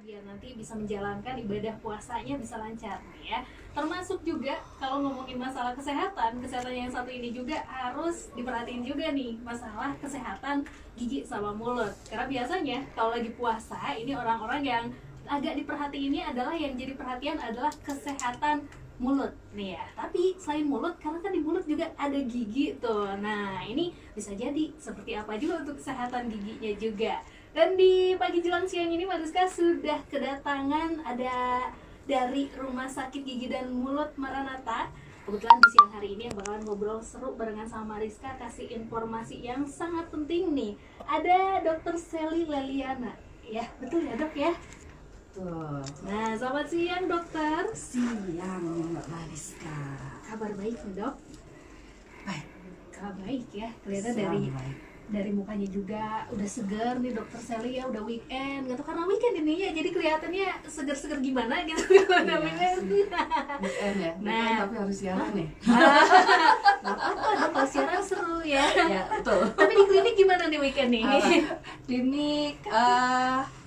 biar nanti bisa menjalankan ibadah puasanya bisa lancar nih ya. Termasuk juga kalau ngomongin masalah kesehatan yang satu ini juga harus diperhatiin juga nih, masalah kesehatan gigi sama mulut. Karena biasanya kalau lagi puasa ini orang-orang yang agak diperhatiinnya adalah yang jadi perhatian adalah kesehatan mulut nih ya. Tapi selain mulut, karena kan di mulut juga ada gigi tuh. Nah, ini bisa jadi seperti apa juga untuk kesehatan giginya juga. Dan di pagi jelang siang ini Mariska sudah kedatangan ada dari Rumah Sakit Gigi dan Mulut Maranatha. Kebetulan di siang hari ini yang bakalan ngobrol seru barengan sama Mariska, kasih informasi yang sangat penting nih. Ada Dr. Sally Leliana. Ya, betul ya dok ya? Tuh, Nah, selamat siang dokter. siang Mbak Mariska. Kabar baik nih dok? Baik, Kabar baik ya, kelihatan selalu baik. dari mukanya juga udah segar nih dokter Sally ya, udah weekend gitu, karena weekend ini ya jadi kelihatannya seger-seger gimana gitu kalau udah Iya, weekend. Weekend ya, Nah. weekend tapi harus siaran nih. Nggak apa-apa dok, kalau siaran seru ya. Ya, betul. Tapi di klinik gimana nih weekend nih? Klinik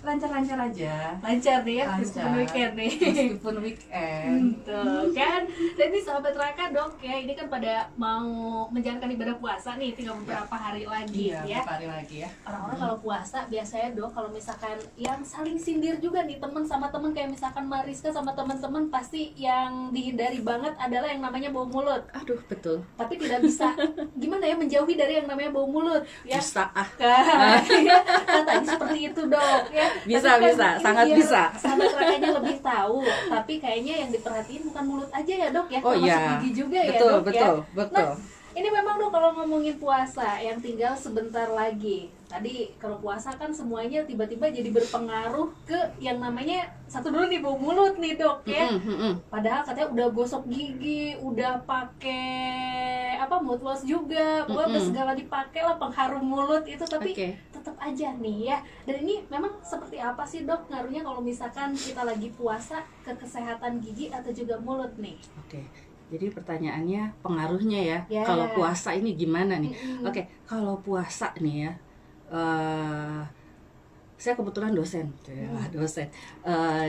lancar-lancar aja. Lancar nih ya, Lancar. meskipun weekend nih. Meskipun weekend. Tuh kan, dan ini sahabat Raka dok ya, ini kan pada mau menjalankan ibadah puasa nih, tinggal beberapa hari lagi Iya, ya. beberapa hari lagi ya. Orang-orang kalau puasa biasanya dok, kalau misalkan yang saling sindir juga nih temen sama temen, kayak misalkan Mariska sama temen-temen, pasti yang dihindari banget adalah yang namanya bau mulut. Aduh, betul. Tapi tidak bisa gimana ya menjauhi dari yang namanya bau mulut ya. Bisa Katanya seperti itu dok ya. Bisa, Tapi bisa, sangat biar bisa. sahabat Rakanya lebih tahu, tapi kayaknya yang diperhatiin bukan mulut aja ya dok ya, Oh termasuk iya. gigi juga ya Betul, dok ya. betul, betul. Nah, ini memang dok kalau ngomongin puasa yang tinggal sebentar lagi. Tadi kalau puasa kan semuanya tiba-tiba jadi berpengaruh ke yang namanya satu dulu nih bau mulut nih dok ya. Padahal katanya udah gosok gigi, udah pakai apa mouthwash juga, pokoknya udah segala dipakai lah pengharum mulut itu, tapi Oke. tetap aja nih ya. Dan ini memang seperti apa sih dok ngaruhnya kalau misalkan kita lagi puasa ke kesehatan gigi atau juga mulut nih? Oke. Jadi pertanyaannya pengaruhnya ya. Ya. Kalau puasa ini gimana nih? Mm-mm. Oke, kalau puasa nih ya. Saya kebetulan dosen, dosen.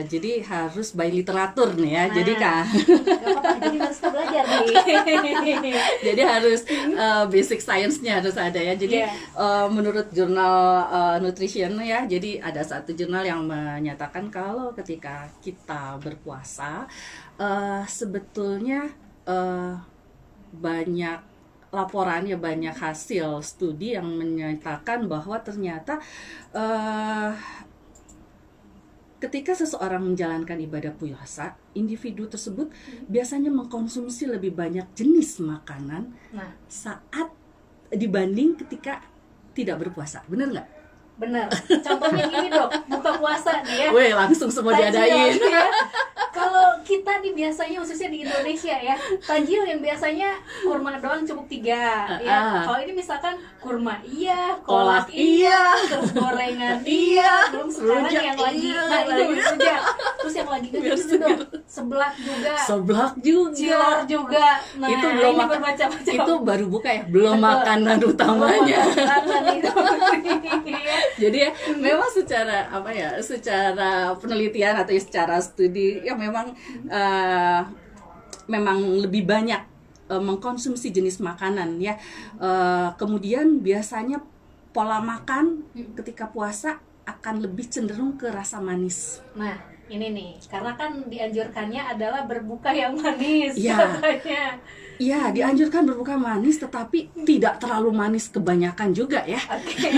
Jadi harus by literatur nih ya. Nah. Jadi kan, Gak apa-apa, jadi harus kita belajar nih. jadi harus basic science-nya harus ada ya. Jadi Iya. menurut jurnal nutrition ya. Jadi ada satu jurnal yang menyatakan kalau ketika kita berpuasa, sebetulnya banyak laporan ya, banyak hasil studi yang menyatakan bahwa ternyata ketika seseorang menjalankan ibadah puasa, individu tersebut biasanya mengkonsumsi lebih banyak jenis makanan Nah, saat dibanding ketika tidak berpuasa. Bener nggak? benar. Contohnya gini dok, buka puasa nih ya. Weh, langsung semua Tajil, diadain. ya. Kalau kita nih biasanya khususnya di Indonesia ya, tajil yang biasanya kurma doang cukup 3 ya. Kalau ini misalkan kurma iya, kolak iya, terus gorengan iya, belum sekarang Rujak yang lagi, iya, nah itu lagi. rujak. Terus yang lagi Biar gitu segar. dong, seblak juga, Seblak juga. cilor juga. Nah, Itu belum ini makan. bermacam-macam. Itu baru buka ya, belum Betul. makanan utamanya. Makanan itu. Jadi ya memang secara apa ya, secara penelitian atau secara studi ya memang memang lebih banyak mengkonsumsi jenis makanan ya. Kemudian biasanya pola makan ketika puasa akan lebih cenderung ke rasa manis. Nah, ini nih, karena kan dianjurkannya adalah berbuka yang manis Iya. katanya. Iya, dianjurkan berbuka manis tetapi tidak terlalu manis kebanyakan juga ya. Oke.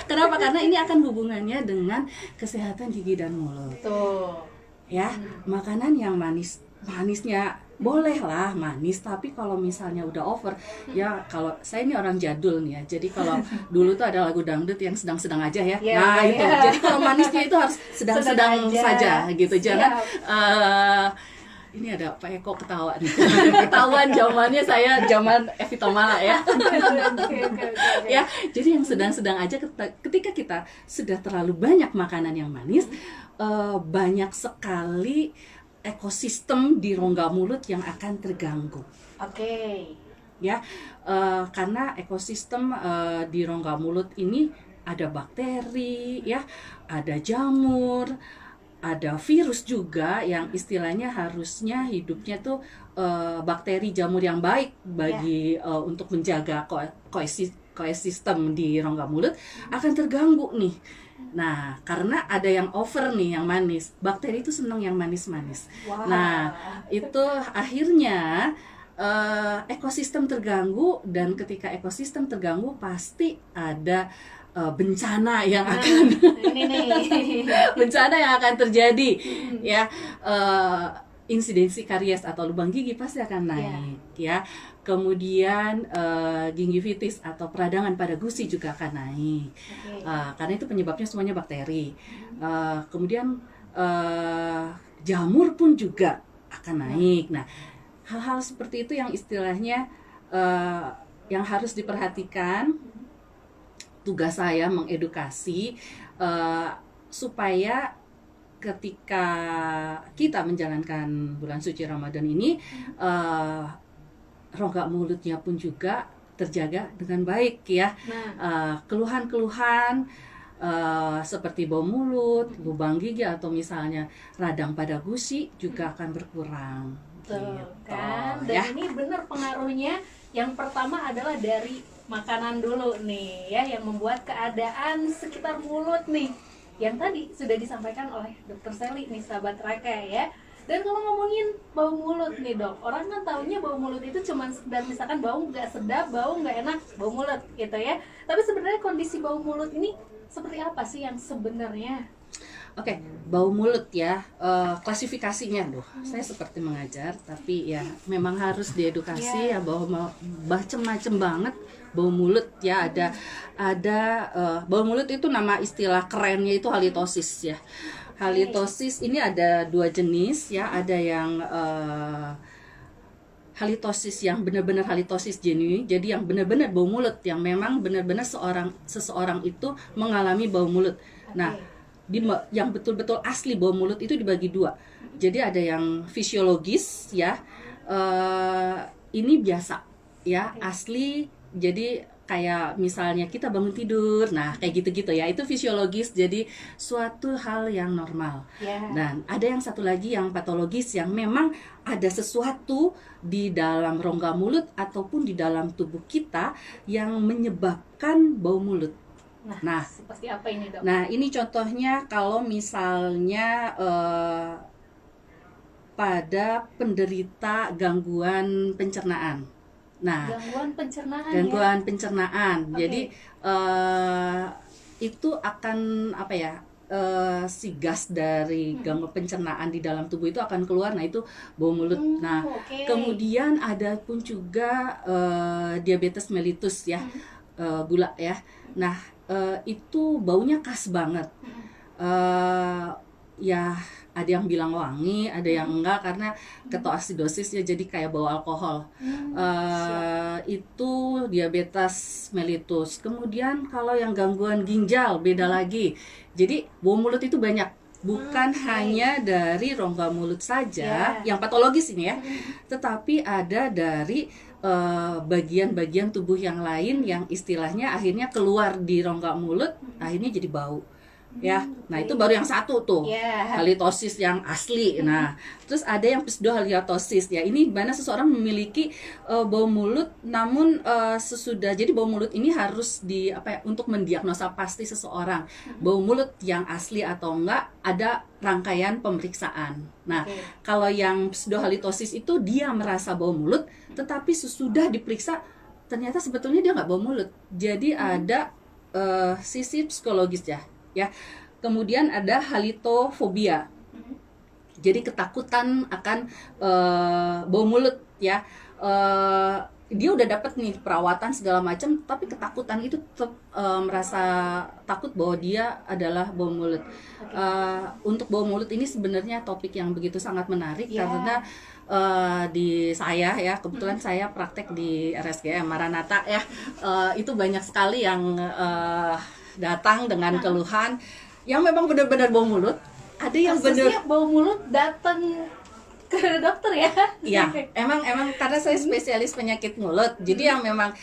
Kenapa? Karena ini akan hubungannya dengan kesehatan gigi dan mulut. Tuh. Ya, makanan yang manisnya bolehlah manis, tapi kalau misalnya udah over ya, kalau saya ini orang jadul nih ya, jadi kalau dulu tuh ada lagu dangdut yang sedang-sedang aja ya, Ya, nah ya. itu jadi kalau manisnya itu harus sedang-sedang Sedang aja. saja gitu, jangan ini ada Pak Eko ketawa nih. Ketahuan zamannya saya zaman Evi Tomala ya. Oke. Ya, jadi yang sedang-sedang aja, ketika kita sudah terlalu banyak makanan yang manis, banyak sekali ekosistem di rongga mulut yang akan terganggu. Oke. Ya, karena ekosistem di rongga mulut ini ada bakteri, ya, ada jamur, ada virus juga yang istilahnya harusnya hidupnya tuh bakteri jamur yang baik bagi untuk menjaga koesistem di rongga mulut akan terganggu nih. Nah, karena ada yang over nih, yang manis. Bakteri itu senang yang manis-manis. Wow. Nah, itu akhirnya ekosistem terganggu, dan ketika ekosistem terganggu pasti ada bencana yang akan ini nih. bencana yang akan terjadi ya. Insidensi karies atau lubang gigi pasti akan naik ya. Kemudian gingivitis atau peradangan pada gusi juga akan naik. Karena itu penyebabnya semuanya bakteri. Kemudian jamur pun juga akan naik. Nah, hal-hal seperti itu yang istilahnya yang harus diperhatikan. Tugas saya mengedukasi supaya ketika kita menjalankan bulan suci Ramadan ini, rongga mulutnya pun juga terjaga dengan baik ya. Keluhan-keluhan seperti bau mulut, lubang gigi, atau misalnya radang pada gusi juga akan berkurang. Tuh, gitu, kan? Dan ya. ini benar pengaruhnya. Yang pertama adalah dari makanan dulu nih ya, yang membuat keadaan sekitar mulut nih, yang tadi sudah disampaikan oleh Dr. Sally nih, sahabat Raka ya. Dan kalau ngomongin bau mulut nih dok, orang kan taunya bau mulut itu cuma sekedar misalkan bau nggak sedap, bau nggak enak, bau mulut gitu ya. Tapi sebenarnya kondisi bau mulut ini seperti apa sih yang sebenarnya? Oke, bau mulut ya, klasifikasinya saya seperti mengajar, tapi ya memang harus diedukasi ya, bahwa macem-macem banget bau mulut ya. Ada bau mulut itu, nama istilah kerennya itu halitosis ya. Halitosis ini ada 2 jenis ya, ada yang halitosis yang benar-benar halitosis genuine, jadi yang benar-benar bau mulut, yang memang benar-benar seseorang itu mengalami bau mulut. Nah, yang betul-betul asli bau mulut itu dibagi 2. Jadi ada yang fisiologis ya, ini biasa ya, asli, jadi kayak misalnya kita bangun tidur, nah kayak gitu-gitu ya, itu fisiologis, jadi suatu hal yang normal. Dan ada yang satu lagi yang patologis, yang memang ada sesuatu di dalam rongga mulut ataupun di dalam tubuh kita yang menyebabkan bau mulut. Nah, seperti apa ini dok? Nah, ini contohnya kalau misalnya pada penderita gangguan pencernaan. Nah, gangguan pencernaan. Jadi itu akan apa ya? Si gas dari gangguan pencernaan di dalam tubuh itu akan keluar. Nah, itu bau mulut. Kemudian ada pun juga diabetes mellitus ya, gula ya. Nah, itu baunya khas banget. Ya, ada yang bilang wangi, ada yang enggak karena ketoasidosis ya, jadi kayak bau alkohol. Itu diabetes mellitus. Kemudian kalau yang gangguan ginjal beda lagi. Jadi bau mulut itu banyak, bukan hanya dari rongga mulut saja yang patologis ini ya, tetapi ada dari bagian-bagian tubuh yang lain yang istilahnya akhirnya keluar di rongga mulut, akhirnya jadi bau ya. Nah, itu baru yang satu tuh, halitosis yang asli. Nah, terus ada yang pseudohalitosis ya, ini dimana seseorang memiliki bau mulut, namun sesudah, jadi bau mulut ini harus untuk mendiagnosa pasti seseorang bau mulut yang asli atau enggak, ada rangkaian pemeriksaan. Nah, kalau yang pseudohalitosis itu dia merasa bau mulut, tetapi sesudah diperiksa ternyata sebetulnya dia nggak bau mulut. Jadi ada sisi psikologis ya. Kemudian ada halitofobia. Jadi ketakutan akan bau mulut ya. Dia udah dapat nih perawatan segala macam, tapi ketakutan itu tetap merasa takut bahwa dia adalah bau mulut. Untuk bau mulut ini sebenarnya topik yang begitu sangat menarik karena di saya ya, kebetulan saya praktek di RSGM Maranatha ya, itu banyak sekali yang datang dengan keluhan yang memang benar-benar bau mulut. Ada yang benar bau mulut datang ke dokter ya? Iya, emang karena saya spesialis penyakit mulut, jadi yang memang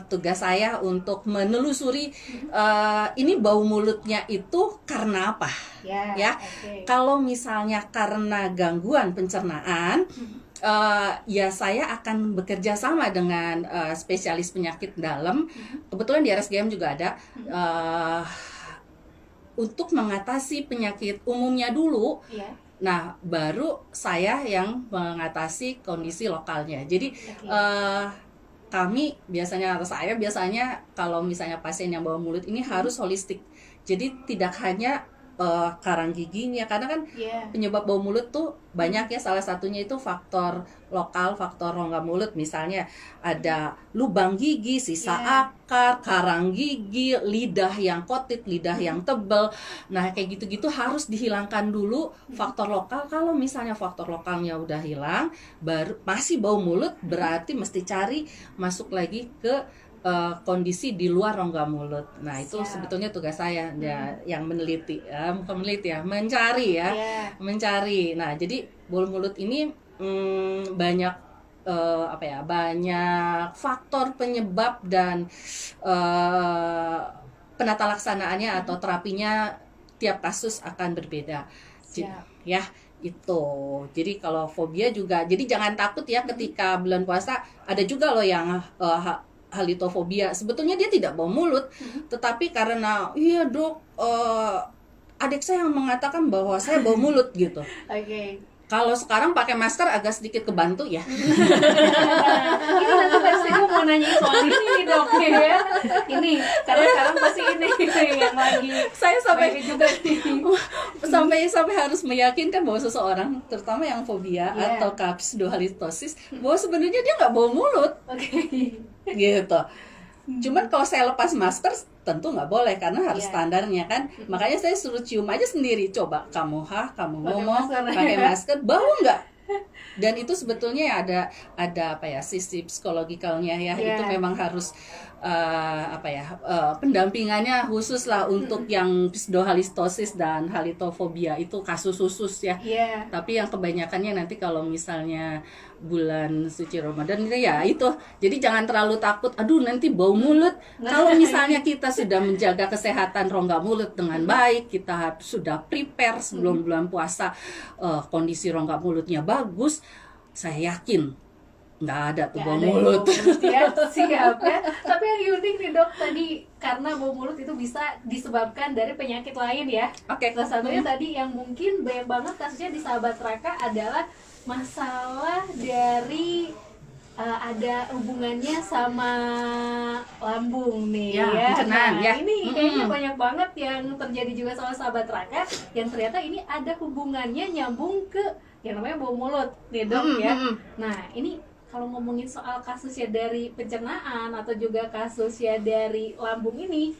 tugas saya untuk menelusuri ini bau mulutnya itu karena apa, ya. Kalau misalnya karena gangguan pencernaan, ya saya akan bekerja sama dengan spesialis penyakit dalam. Kebetulan di RSGM juga ada untuk mengatasi penyakit umumnya dulu. Nah, baru saya yang mengatasi kondisi lokalnya. Jadi kami biasanya, atau saya biasanya kalau misalnya pasien yang bau mulut ini harus holistik. Jadi tidak hanya karang giginya, karena kan penyebab bau mulut tuh banyak ya. Salah satunya itu faktor lokal, faktor rongga mulut, misalnya ada lubang gigi, sisa akar, karang gigi, lidah yang kotit, lidah yang tebal. Nah kayak gitu-gitu harus dihilangkan dulu faktor lokal. Kalau misalnya faktor lokalnya udah hilang, baru masih bau mulut, berarti mesti cari masuk lagi ke kondisi di luar rongga mulut. Nah itu sebetulnya tugas saya ya, yang meneliti, bukan meneliti ya, mencari ya, mencari. Nah jadi bau mulut ini banyak banyak faktor penyebab dan penata laksanaannya atau terapinya tiap kasus akan berbeda. Ya itu. Jadi kalau fobia juga, jadi jangan takut ya ketika bulan puasa. Ada juga loh yang halitofobia, sebetulnya dia tidak bau mulut, tetapi karena iya dok, adik saya yang mengatakan bahwa saya bau mulut gitu. Kalau sekarang pakai masker agak sedikit kebantu ya. Ini nanti pasti gue mau nanya soal ini nih dok ya. Ini karena sekarang pasti ini yang lagi saya sampai juga nih. sampai harus meyakinkan bahwa seseorang, terutama yang fobia atau kapsidohalitosis, bahwa sebenarnya dia nggak bau mulut. Gitu. Cuman kalau saya lepas masker tentu nggak boleh karena harus standarnya kan. Makanya saya suruh cium aja sendiri. Coba kamu ngomong pakai masker, bau nggak? Dan itu sebetulnya ada apa ya, sisi psikologikalnya ya. Itu memang harus pendampingannya khusus lah untuk yang pseudohalistosis dan halitofobia, itu kasus khusus ya. Tapi yang kebanyakannya nanti kalau misalnya bulan suci Ramadan ya itu. Jadi jangan terlalu takut, aduh nanti bau mulut. Kalau misalnya kita sudah menjaga kesehatan rongga mulut dengan baik, kita sudah prepare sebelum bulan puasa, kondisi rongga mulutnya bagus, saya yakin nggak ada tuh bau mulut. Siap ya. Tapi yang unik nih dok, tadi karena bau mulut itu bisa disebabkan dari penyakit lain ya. Salah satunya tadi yang mungkin banyak banget kasusnya di Sahabat Raka adalah masalah dari ada hubungannya sama lambung nih ya. Pencernaan, ya. Ini kayaknya banyak banget yang terjadi juga sama Sahabat Raka, yang ternyata ini ada hubungannya nyambung ke yang namanya bau mulut nih dok ya. Nah ini kalau ngomongin soal kasusnya dari pencernaan atau juga kasusnya dari lambung ini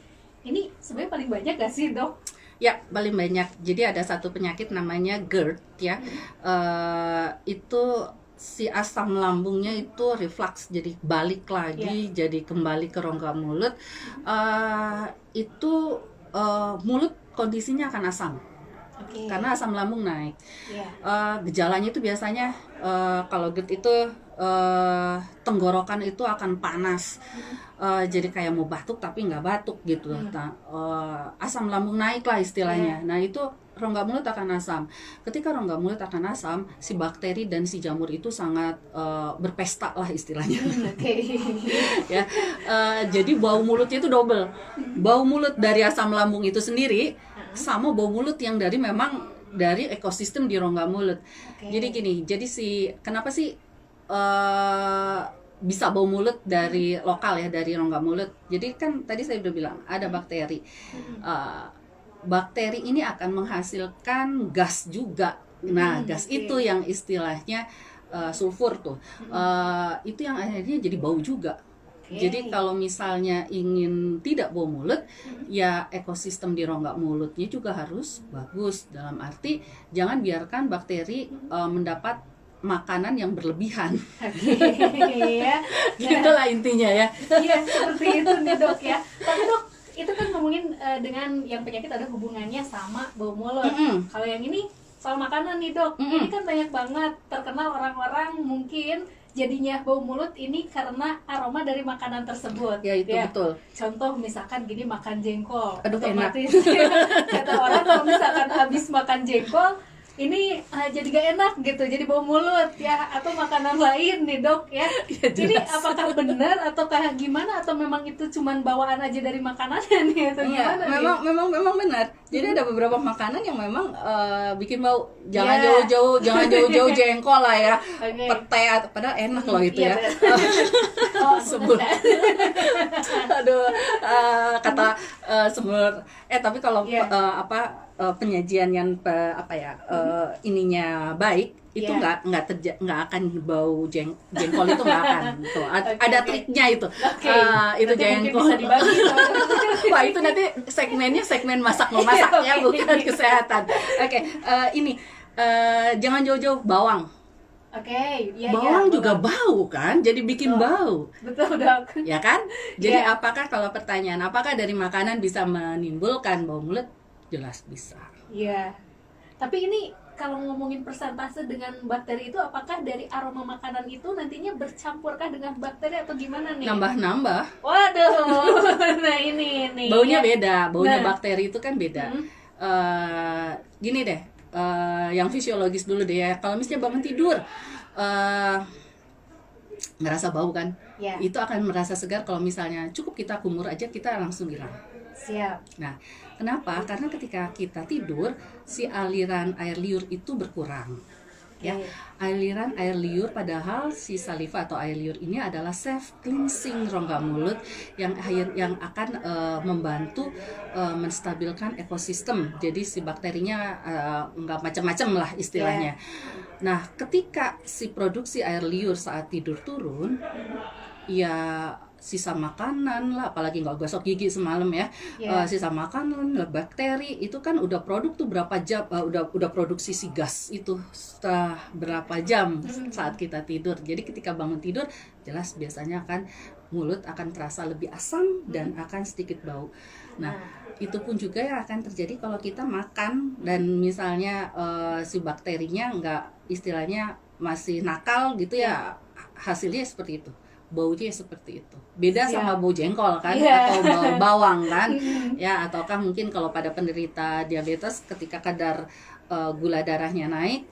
sebenarnya paling banyak gak sih dok? Ya, paling banyak. Jadi ada satu penyakit namanya GERD ya. Itu si asam lambungnya itu reflux, jadi balik lagi, jadi kembali ke rongga mulut. Itu mulut kondisinya akan asam. Karena asam lambung naik. Gejalanya itu biasanya kalau GERD itu tenggorokan itu akan panas, jadi kayak mau batuk tapi nggak batuk gitu. Asam lambung naik lah istilahnya. Nah itu rongga mulut akan asam. Ketika rongga mulut akan asam, si bakteri dan si jamur itu sangat berpesta lah istilahnya. Ya, jadi bau mulutnya itu double. Bau mulut dari asam lambung itu sendiri, sama bau mulut yang dari memang dari ekosistem di rongga mulut. Jadi gini, jadi kenapa sih bisa bau mulut dari lokal ya, dari rongga mulut? Jadi kan tadi saya udah bilang ada bakteri. Bakteri ini akan menghasilkan gas juga. Nah, gas itu yang istilahnya sulfur tuh. Itu yang akhirnya jadi bau juga. Jadi kalau misalnya ingin tidak bau mulut, ya ekosistem di rongga mulutnya juga harus bagus. Dalam arti jangan biarkan bakteri mendapat makanan yang berlebihan. Itulah intinya ya. Iya, seperti itu nih dok ya. Tapi dok, itu kan ngomongin dengan yang penyakit ada hubungannya sama bau mulut. Kalau yang ini soal makanan nih dok. Ini kan banyak banget terkenal orang-orang mungkin jadinya bau mulut ini karena aroma dari makanan tersebut. Ya itu betul. Contoh misalkan gini, makan jengkol. Aduh, enak. Kata orang kalau misalkan habis makan jengkol ini jadi gak enak gitu, jadi bau mulut ya, atau makanan lain nih dok ya. Ini apakah benar ataukah gimana, atau memang itu cuman bawaan aja dari makanannya nih atau gimana? Memang benar. Jadi ada beberapa makanan yang memang bikin bau. Jangan jauh-jauh jengkol lah ya. Pete padahal enak loh itu ya. Sebut. Aduh, kata semur. Tapi kalau penyajian yang ininya baik itu nggak akan bau jengkol itu nggak akan. Tuh, ada triknya itu. Itu jengkol. Bisa dibagi. Wah itu nanti segmen masak ya, bukan kesehatan. Oke, ini jangan jauh-jauh bawang. Bawang juga bau kan, jadi bikin bau. Betul dok. Ya kan? Jadi apakah kalau pertanyaan apakah dari makanan bisa menimbulkan bau mulut? Jelas bisa. Iya. Tapi ini kalau ngomongin persentase dengan bakteri itu, apakah dari aroma makanan itu nantinya bercampurkah dengan bakteri atau gimana nih? Nambah-nambah. Waduh. Nah ini. Baunya beda. Baunya bakteri itu kan beda. Gini deh. Yang fisiologis dulu deh ya. Kalau misalnya bangun tidur ngerasa bau kan, itu akan merasa segar kalau misalnya cukup kita kumur aja kita langsung hilang. Siap. Nah, kenapa? Karena ketika kita tidur si aliran air liur itu berkurang. Ya, aliran air liur, padahal si saliva atau air liur ini adalah self cleansing rongga mulut yang akan membantu menstabilkan ekosistem. Jadi si bakterinya nggak macam-macam lah istilahnya. Nah, ketika si produksi air liur saat tidur turun, ya sisa makanan lah, apalagi nggak gosok gigi semalam ya, sisa makanan, bakteri itu kan udah produk tuh berapa jam, udah produksi si gas itu setelah berapa jam saat kita tidur. Jadi ketika bangun tidur jelas biasanya kan mulut akan terasa lebih asam dan akan sedikit bau. Nah itu pun juga yang akan terjadi kalau kita makan dan misalnya si bakterinya nggak, istilahnya masih nakal gitu ya, hasilnya seperti itu. Baunya seperti itu. Beda sama bau jengkol kan, atau bau bawang kan. Ya, ataukah mungkin kalau pada penderita diabetes ketika kadar gula darahnya naik,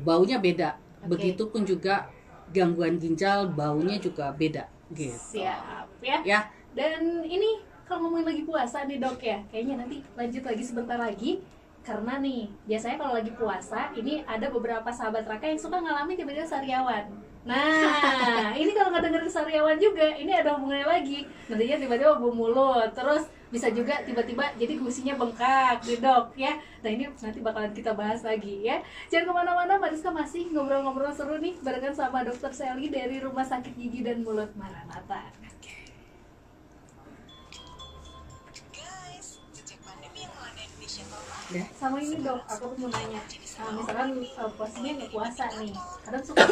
baunya beda. Begitupun juga gangguan ginjal, baunya juga beda gitu. Siap ya. Dan ini kalau ngomongin lagi puasa nih dok ya, kayaknya nanti lanjut lagi sebentar lagi. Karena nih, biasanya kalau lagi puasa, ini ada beberapa sahabat Raka yang suka ngalamin tiba-tiba sariawan. Nah, ini kalau nggak dengerin sariawan juga, ini ada hubungannya lagi. Nantinya tiba-tiba bau mulut, terus bisa juga tiba-tiba jadi gusinya bengkak, nih dok ya. Nah ini nanti bakalan kita bahas lagi ya. Jangan kemana-mana, Mariska masih ngobrol-ngobrol seru nih barengan sama Dokter Sally dari Rumah Sakit Gigi dan Mulut Maranatha. Sama ini dok, aku tuh mau nanya, misalkan puasanya nggak puasa nih, kadang suka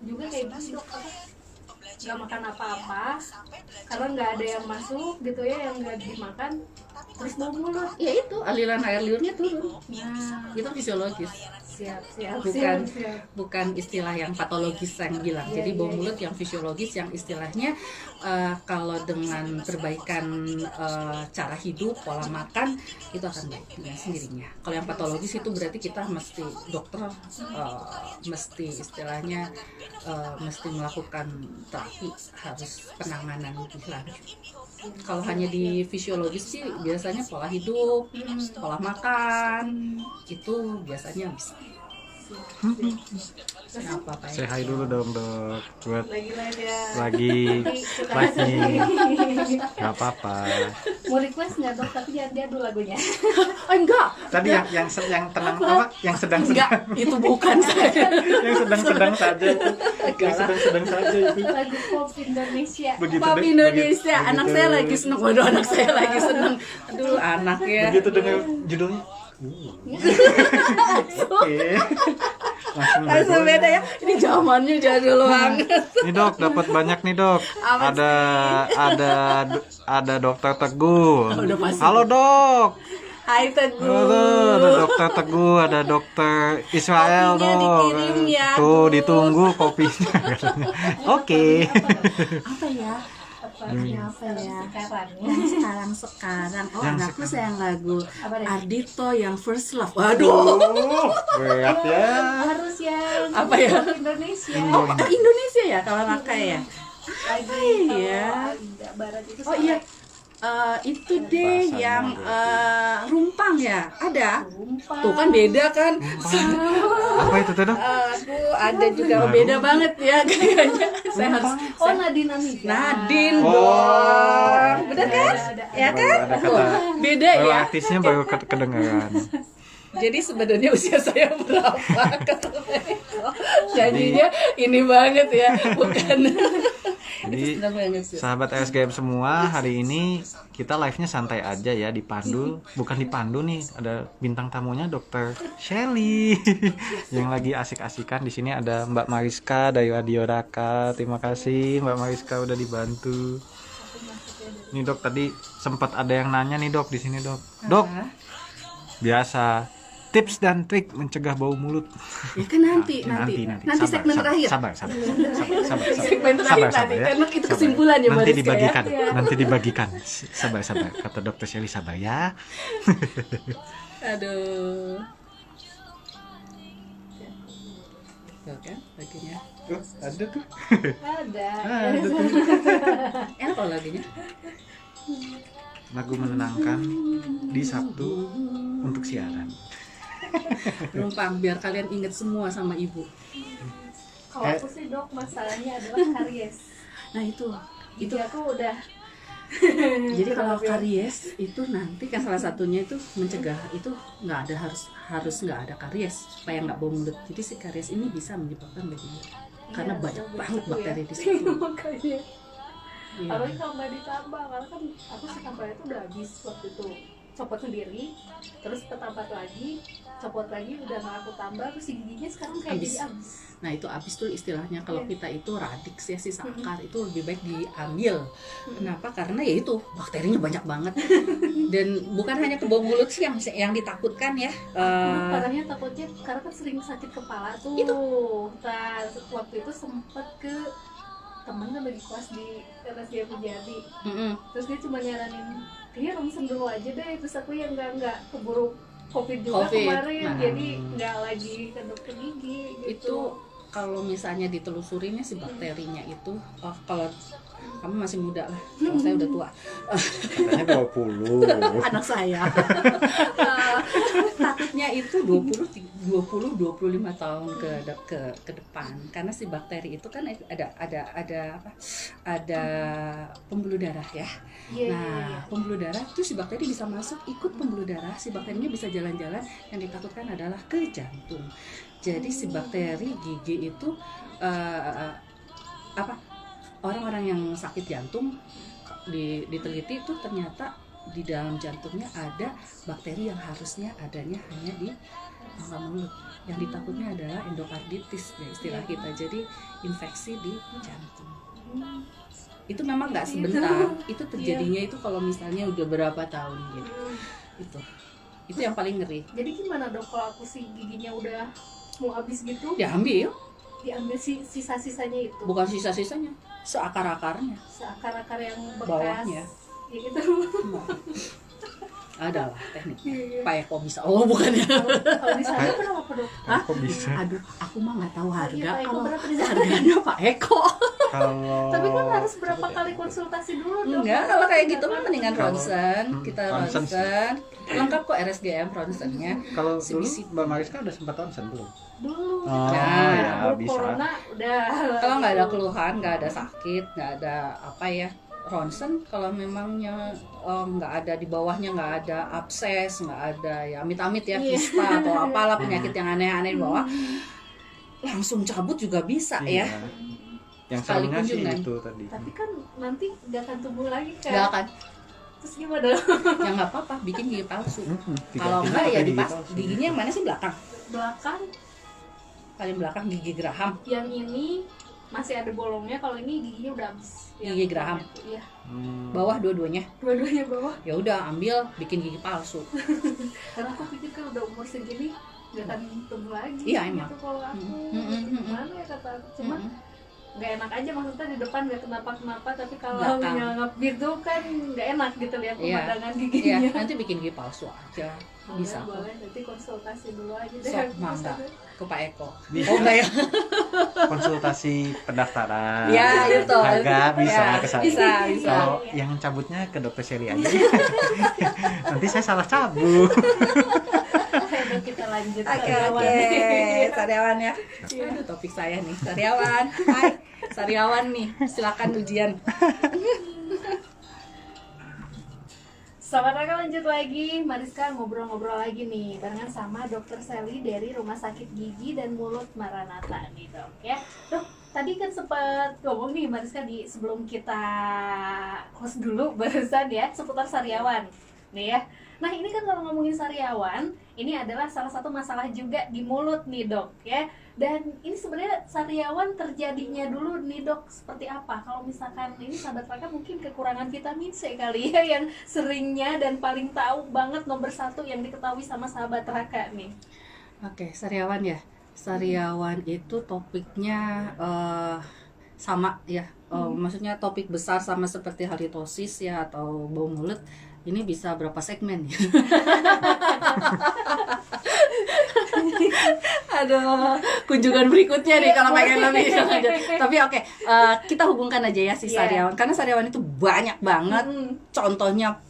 juga kayak gini dok, aku nggak makan apa-apa karena nggak ada yang masuk gitu ya, yang nggak dimakan terus bau mulut. Ya itu aliran air liurnya turun. Nah itu fisiologis. Bukan istilah yang patologis yang bilang. Jadi bau mulut yang fisiologis, yang istilahnya kalau dengan perbaikan cara hidup, pola makan itu akan baik dengan sendirinya. Kalau yang patologis itu berarti kita mesti dokter mesti istilahnya mesti melakukan terapi, harus penanganan lebih lanjut. Kalau hanya di fisiologis sih biasanya pola hidup, pola makan itu biasanya bisa. Say hi dulu dong dok, buat lagi live nih. Gak apa-apa. Mau request nggak dok? Tapi jangan diadu lagunya. Enggak. Tadi yang tenang apa? Yang sedang-sedang. Itu bukan saya. Yang sedang-sedang saja itu. Yang sedang-sedang saja itu. Lagu pop Indonesia. Pop Indonesia. Anak saya lagi seneng. Waduh, anak saya lagi seneng. Aduh, anak ya. Begitu dengan judulnya. Oke. Langsung beda ya. Ini zamannya jadul banget. Nih dok, dapat banyak nih dok. Ada Dokter Teguh. Halo dok. Hai Teguh. Halo, ada dokter Teguh, ada dokter Israel Kopinya dong. dikirim ya, Tuh, Gus. ditunggu kopinya. Oke. Apa ya? Apa? Apa ya? Sekarang. Sekarang. Oh, Yang anakku sayang lagu Apa deh? Ardito yang First Love. Waduh. Berat ya. Harus yang Apa ya? Indonesia. Oh, Indonesia ya kalau Naka ya. Lagi Iya. Agak barat itu. Oh iya. Itu deh Bahasanya yang beda. rumpang ya. Ada. Sumpah. Tuh kan beda kan. Apa itu tuh, Dok? Aku ada juga beda banget ya kayaknya. Saya harus Oh, Nadine Amiga. Nadine Oh. dong. Bener kan? Ada. Ya kan? Ada Tuh, kata. beda Baru ya. artisnya baru kedengaran. Jadi sebenarnya usia saya berapa? Nyanyinya ini banget ya, bukan? Jadi Senang banget sih. sahabat RSGM semua, hari ini kita live-nya santai aja ya, dipandu, bukan dipandu nih, ada bintang tamunya Dokter Shelly yang lagi asik-asikan. Di sini ada Mbak Mariska dari Radio Raka. Terima kasih Mbak Mariska udah dibantu. Nih Dok, tadi sempat ada yang nanya nih Dok di sini Dok. Dok, biasa tips dan trik mencegah bau mulut. Ya kan nanti Sabar, segmen terakhir. Sabar. Segmen terakhir nanti, karena itu kesimpulannya, Nanti Mariska, dibagikan, ya. nanti dibagikan. Sabar. Kata Dokter Shelly sabar ya. Aduh. Tuh kan lagunya. Ada tuh. Ada. Ada tuh. Enak kalau lagunya. Lagu menenangkan di Sabtu untuk siaran. Rumpang biar kalian inget semua sama ibu. Kalau aku sih Dok, masalahnya adalah karies. Nah itu Jadi aku udah jadi kalau karies itu nanti kan salah satunya itu mencegah itu nggak ada harus nggak ada karies supaya nggak bau mulut. Jadi si karies ini bisa menyebabkan bau mulut karena Iya, banyak coba banget itu bakteri ya. di situ. Makanya. Iya. Apalagi kalau nggak ditambah, karena kan aku si tambah itu udah habis waktu itu. Copot sendiri, terus ketambat lagi, copot lagi, udah nggak aku tambah, terus si giginya sekarang kayak Habis. jadi habis. Nah itu habis tuh istilahnya kalau Iya. kita itu radix ya si sakar itu lebih baik diambil. Kenapa? Karena ya itu bakterinya banyak banget dan bukan hanya ke bau mulut sih yang ditakutkan ya. Parahnya takutnya karena kan sering sakit kepala tuh. Itu. Nah, waktu itu sempet ke temen kan lagi kelas di RSGM Pujadi. Terus dia cuma nyaranin dia ronsen dulu aja deh, terus aku yang nggak keburu COVID juga COVID. kemarin, Nah. jadi nggak lagi ke dokter gigi gitu. Itu kalau misalnya ditelusurinnya si bakterinya itu kalau kamu masih muda lah, kalau saya udah tua. Katanya 20. Anak saya takutnya itu 20-25 tahun ke depan karena si bakteri itu kan ada pembuluh darah ya. Iya, Nah, pembuluh darah itu si bakteri bisa masuk ikut pembuluh darah, si bakterinya bisa jalan-jalan, yang ditakutkan adalah ke jantung. Jadi si bakteri gigi itu orang-orang yang sakit jantung diteliti itu ternyata di dalam jantungnya ada bakteri yang harusnya adanya hanya di rongga mulut. Yang ditakutnya adalah endokarditis ya istilah kita. Jadi infeksi di jantung. Itu memang nggak sebentar. Itu terjadinya itu kalau misalnya udah berapa tahun gitu. Itu yang paling ngeri. Jadi gimana Dok kalau aku si giginya udah mau habis gitu? Diambil, Diambil sisa-sisanya itu. bukan sisa-sisanya, seakar-akarnya. Seakar-akar yang bekas. Bawahnya. Ya gitu. Adalah teknik. Iya. Pak Eko bisa. Oh, bukan ya. Kalau di sana berapa Dok? Hah? Kok bisa? Aduh, aku mah nggak tahu harga. Iya, Pak Eko Kalau berapa di sana? harganya Pak Eko. Kalau Tapi kan harus berapa kali konsultasi dulu Dok? Enggak, kalau kayak gitu mah mendingan Kalau- ronsen. Kita ronsen sih. ronsen. Lengkap kok RSGM ronsennya. kalau Si dulu bisi- Mbak Mariska udah sempat ronsen belum? Dulu. Oh, Nah, ya Baru bisa. corona udah. Kalau nggak ada keluhan, nggak ada sakit, nggak ada apa ya, ronsen kalau memangnya nggak ada di bawahnya, nggak ada abses, nggak ada ya amit-amit ya Iya. kista atau apalah penyakit yang aneh-aneh di bawah, langsung cabut juga bisa Iya. ya. Yang Sekali seremnya sih kunjungan. itu tadi. Tapi kan nanti nggak akan tumbuh lagi kan? Nggak akan, Terus gimana? ya nggak apa-apa, bikin gigi palsu. Diganti Kalau enggak pakai ya gigi dipas palsu. giginya yang mana sih belakang? Belakang Paling belakang gigi geraham. yang ini masih ada bolongnya, kalau ini giginya udah habis. Gigi geraham. Iya, Bawah dua-duanya. dua-duanya bawah. Ya udah ambil bikin gigi palsu. Karena aku pikir kan udah umur segini nggak akan tumbuh lagi. Iya, emang. Gitu kalau aku gimana ya kata aku, cuma nggak enak aja, maksudnya di depan nggak kenapa-kenapa, tapi kalau Belakang. nyelangap gitu kan nggak enak gitu lihat Iya. pemandangan Iya, giginya. nanti bikin gigi palsu aja. Bisa kok. Boleh, nanti konsultasi dulu aja deh. Sok, mangga. Ke Pak Eko. Bisa. Oh enggak ya? Konsultasi pendaftaran. Ya, itu. Harga bisa Ya, ke saya. bisa, bisa. Kalau yang cabutnya ke dokter Shelly aja. Nanti saya salah cabut. Ayo kita lanjut. Oke, Sariawan. Sariawan ya. Aduh, topik saya nih. Sariawan. Hai, Sariawan nih. Silakan ujian. Selamat datang, lanjut lagi. Mariska ngobrol-ngobrol lagi nih barengan sama Dokter Shelly dari Rumah Sakit Gigi dan Mulut Maranatha nih, Dok ya. Dok, tadi kan sempat ngomong nih Mariska di sebelum kita close dulu barusan ya seputar sariawan nih ya. Nah, ini kan kalau ngomongin sariawan, ini adalah salah satu masalah juga di mulut nih, Dok ya. Dan ini sebenarnya sariawan terjadinya dulu nih, Dok, seperti apa? Kalau misalkan ini sahabat Raka mungkin kekurangan vitamin C kali ya yang seringnya dan paling tahu banget nomor satu yang diketahui sama sahabat Raka nih. Oke, sariawan ya. Sariawan itu topiknya sama ya. Maksudnya topik besar sama seperti halitosis ya atau bau mulut. Ini bisa berapa segmen ya? Aduh, kunjungan berikutnya nih kalau pengen lebih. Tapi oke, kita hubungkan aja ya si sariawan. Karena sariawan itu banyak banget. Contohnya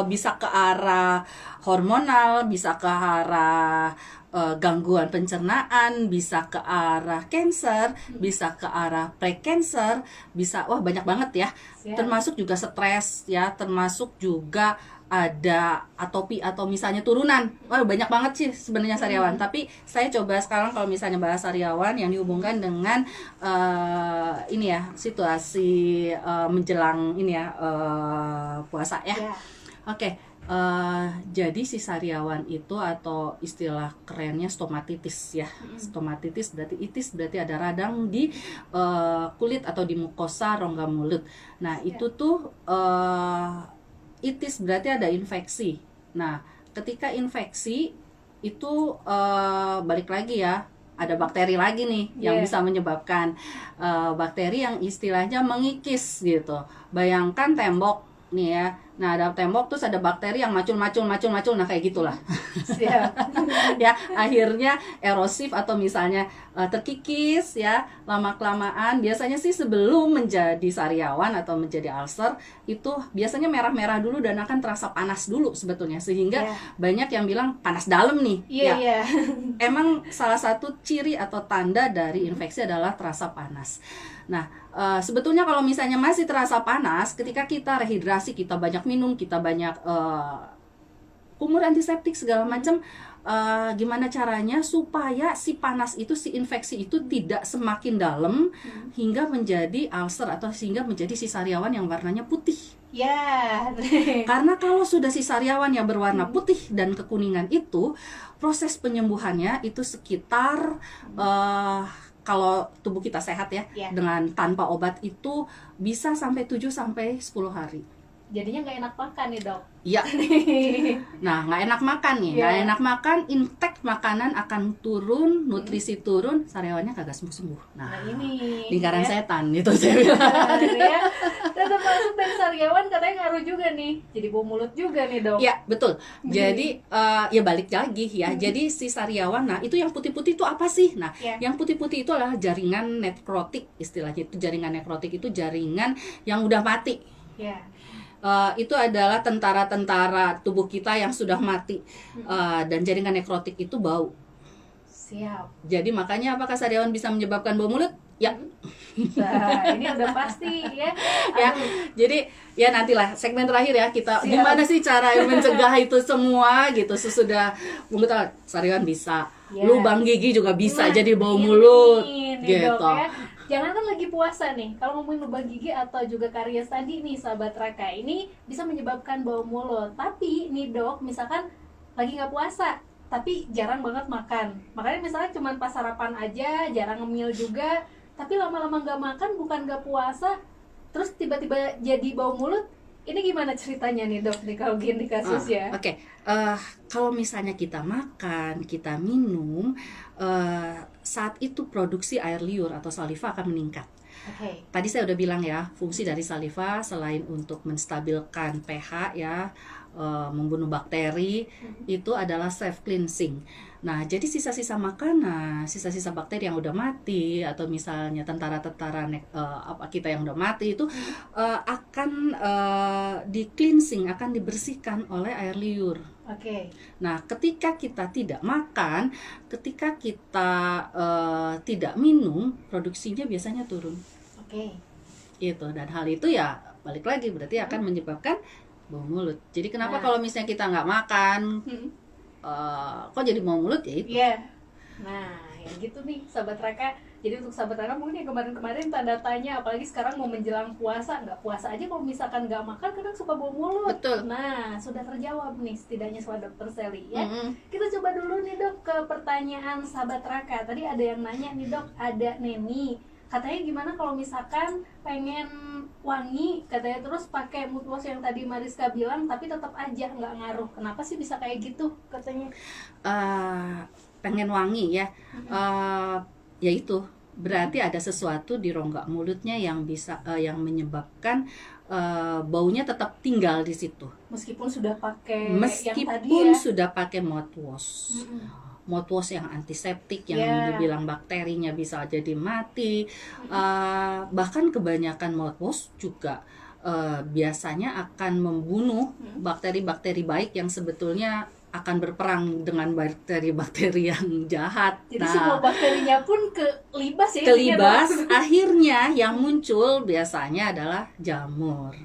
bisa ke arah hormonal, bisa ke arah gangguan pencernaan, bisa ke arah cancer, bisa ke arah pre-cancer, bisa banyak banget ya. Termasuk juga stres ya, termasuk juga ada atopi atau misalnya turunan. Banyak banget sih sebenarnya sariawan. Tapi saya coba sekarang kalau misalnya bahas sariawan yang dihubungkan dengan ini ya, situasi menjelang ini ya puasa ya. Oke. Jadi si sariawan itu atau istilah kerennya stomatitis ya. Stomatitis berarti ada radang di kulit atau di mukosa rongga mulut. Nah, itu tuh itis berarti ada infeksi. Nah, ketika infeksi itu balik lagi ya, ada bakteri lagi nih yang bisa menyebabkan bakteri yang istilahnya mengikis gitu. Bayangkan tembok nih ya. Nah, ada tembok terus ada bakteri yang macul, nah kayak gitulah. Ya, akhirnya erosif atau misalnya terkikis ya, lama-kelamaan. Biasanya sih sebelum menjadi sariawan atau menjadi ulcer itu biasanya merah-merah dulu dan akan terasa panas dulu sebetulnya, sehingga banyak yang bilang panas dalam nih. Emang salah satu ciri atau tanda dari infeksi adalah terasa panas. Nah, sebetulnya kalau misalnya masih terasa panas, ketika kita rehidrasi, kita banyak minum, kita banyak kumur antiseptik segala macam, gimana caranya supaya si panas itu, si infeksi itu tidak semakin dalam hingga menjadi ulcer atau sehingga menjadi si sariawan yang warnanya putih. Karena kalau sudah si sariawan yang berwarna putih dan kekuningan itu, proses penyembuhannya itu sekitar kalau tubuh kita sehat ya, dengan tanpa obat itu bisa sampai 7 sampai 10 hari. Jadinya nggak enak makan nih, Dok. Iya. Nah, nggak enak makan nih. Nggak enak makan, intake makanan akan turun, nutrisi turun, sariawannya kagak sembuh-sembuh. Nah, ini lingkaran setan gitu saya bilang. Dan termasuk dari sariawan katanya ngaruh juga nih. Jadi bau mulut juga nih, Dok. Iya, betul. Jadi ya balik lagi ya. Jadi si sariawan, nah itu yang putih-putih itu apa sih? Nah, yang putih-putih itu adalah jaringan nekrotik istilahnya. Itu jaringan nekrotik itu jaringan yang udah mati. Itu adalah tentara-tentara tubuh kita yang sudah mati. Dan jaringan nekrotik itu bau. Jadi makanya apakah sariawan bisa menyebabkan bau mulut? Ya. Nah, ini udah pasti ya. Jadi ya nantilah segmen terakhir ya kita gimana sih cara mencegah itu semua gitu. Sesudah mulut sariawan bisa, lubang gigi juga bisa jadi bau mulut gitu. Dok, ya. Jangan kan lagi puasa nih, kalau ngomongin lubang gigi atau juga karies tadi nih sahabat Raka, ini bisa menyebabkan bau mulut. Tapi nih, Dok, misalkan lagi nggak puasa tapi jarang banget makan, makanya misalnya cuma pas sarapan aja, jarang ngemil juga, tapi lama-lama nggak makan bukan nggak puasa, terus tiba-tiba jadi bau mulut. Ini gimana ceritanya nih dok nih kalau gini kasusnya? Oke. Kalau misalnya kita makan, kita minum, saat itu produksi air liur atau saliva akan meningkat. Oke. Tadi saya udah bilang ya, fungsi dari saliva selain untuk menstabilkan pH ya, membunuh bakteri, itu adalah self cleansing. Nah, jadi sisa-sisa makanan, sisa-sisa bakteri yang udah mati atau misalnya tentara-tentara kita yang udah mati itu akan di cleansing, akan dibersihkan oleh air liur. Oke. Nah, ketika kita tidak makan, ketika kita tidak minum, produksinya biasanya turun. Oke. Itu, dan hal itu ya balik lagi berarti akan menyebabkan bau mulut. Jadi kenapa Nah. kalau misalnya kita nggak makan, kok jadi bau mulut ya itu? Iya. Nah, yang gitu nih sahabat Raka. Jadi untuk sahabat Raka mungkin yang kemarin-kemarin tanda tanya, apalagi sekarang mau menjelang puasa, nggak puasa aja kalau misalkan nggak makan kadang suka bau mulut. Betul. Nah, sudah terjawab nih setidaknya sama Dokter Sally ya. Mm-mm. Kita coba dulu nih dok ke pertanyaan sahabat Raka. Tadi ada yang nanya nih dok, ada Neni. Katanya gimana kalau misalkan pengen wangi, katanya terus pakai mouthwash yang tadi Mariska bilang, tapi tetap aja nggak ngaruh. Kenapa sih bisa kayak gitu katanya? Pengen wangi ya, ya itu berarti ada sesuatu di rongga mulutnya yang bisa yang menyebabkan baunya tetap tinggal di situ. Meskipun sudah pakai yang tadi Meskipun ya. sudah pakai mouthwash. Mouthwash yang antiseptik yang dibilang bakterinya bisa jadi mati, bahkan kebanyakan mouthwash juga biasanya akan membunuh bakteri-bakteri baik yang sebetulnya akan berperang dengan bakteri-bakteri yang jahat. Jadi semua bakterinya pun kelibas ya. Kelibas, akhirnya yang muncul biasanya adalah jamur.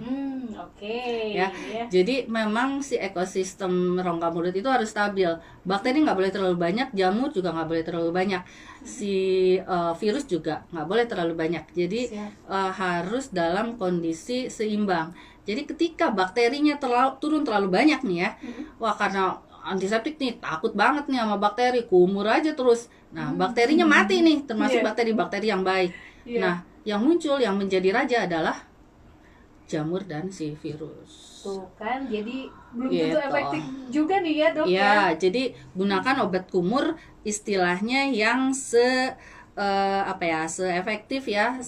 Oke. Ya. Jadi memang si ekosistem rongga mulut itu harus stabil. Bakteri nggak boleh terlalu banyak, jamur juga nggak boleh terlalu banyak. Si virus juga nggak boleh terlalu banyak. Jadi harus dalam kondisi seimbang. Jadi ketika bakterinya turun terlalu banyak nih ya, wah karena antiseptik nih takut banget nih sama bakteri, kumur aja terus. Nah bakterinya mati nih, termasuk bakteri-bakteri yang baik. Nah yang muncul yang menjadi raja adalah jamur dan si virus. Tuh kan, jadi belum tentu efektif juga nih ya dok ya. Jadi gunakan obat kumur istilahnya yang seefektif ya,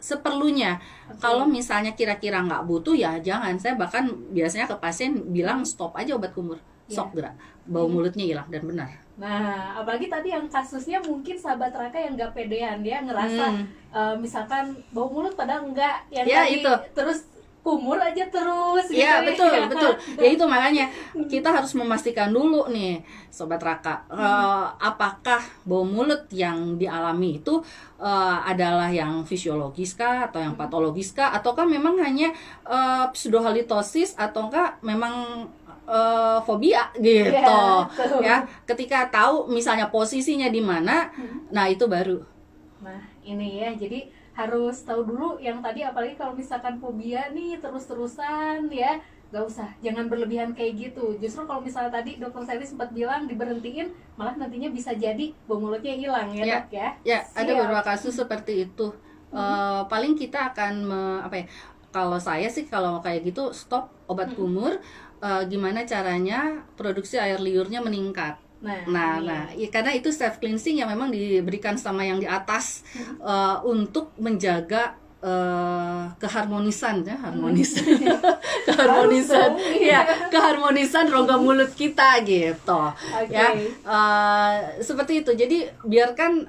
seperlunya. Kalau misalnya kira-kira nggak butuh ya jangan. Saya bahkan biasanya ke pasien bilang stop aja obat kumur, sok gerak, bau mulutnya hilang dan benar. Nah, apalagi tadi yang kasusnya mungkin sahabat Raka yang nggak pedean, dia ngerasa misalkan bau mulut padahal enggak, yang tadi itu. terus kumur aja terus gitu. Ya betul. Ya itu makanya kita harus memastikan dulu nih sobat Raka, apakah bau mulut yang dialami itu adalah yang fisiologis kah atau yang patologis kah, ataukah memang hanya pseudohalitosis ataukah memang fobia gitu. Ya ketika tahu misalnya posisinya di mana, nah itu baru. Nah ini ya, jadi harus tahu dulu yang tadi, apalagi kalau misalkan fobia nih terus-terusan ya, nggak usah, jangan berlebihan kayak gitu. Justru kalau misalnya tadi dokter Sally sempat bilang diberhentiin, malah nantinya bisa jadi bau mulutnya hilang ya dok ya. Ya ada beberapa kasus seperti itu. Paling kita akan kalau saya sih kalau kayak gitu stop obat kumur. Gimana caranya produksi air liurnya meningkat. Nah, karena itu self cleansing yang memang diberikan sama yang di atas untuk menjaga keharmonisan keharmonisan rongga mulut kita gitu. Ya seperti itu. Jadi biarkan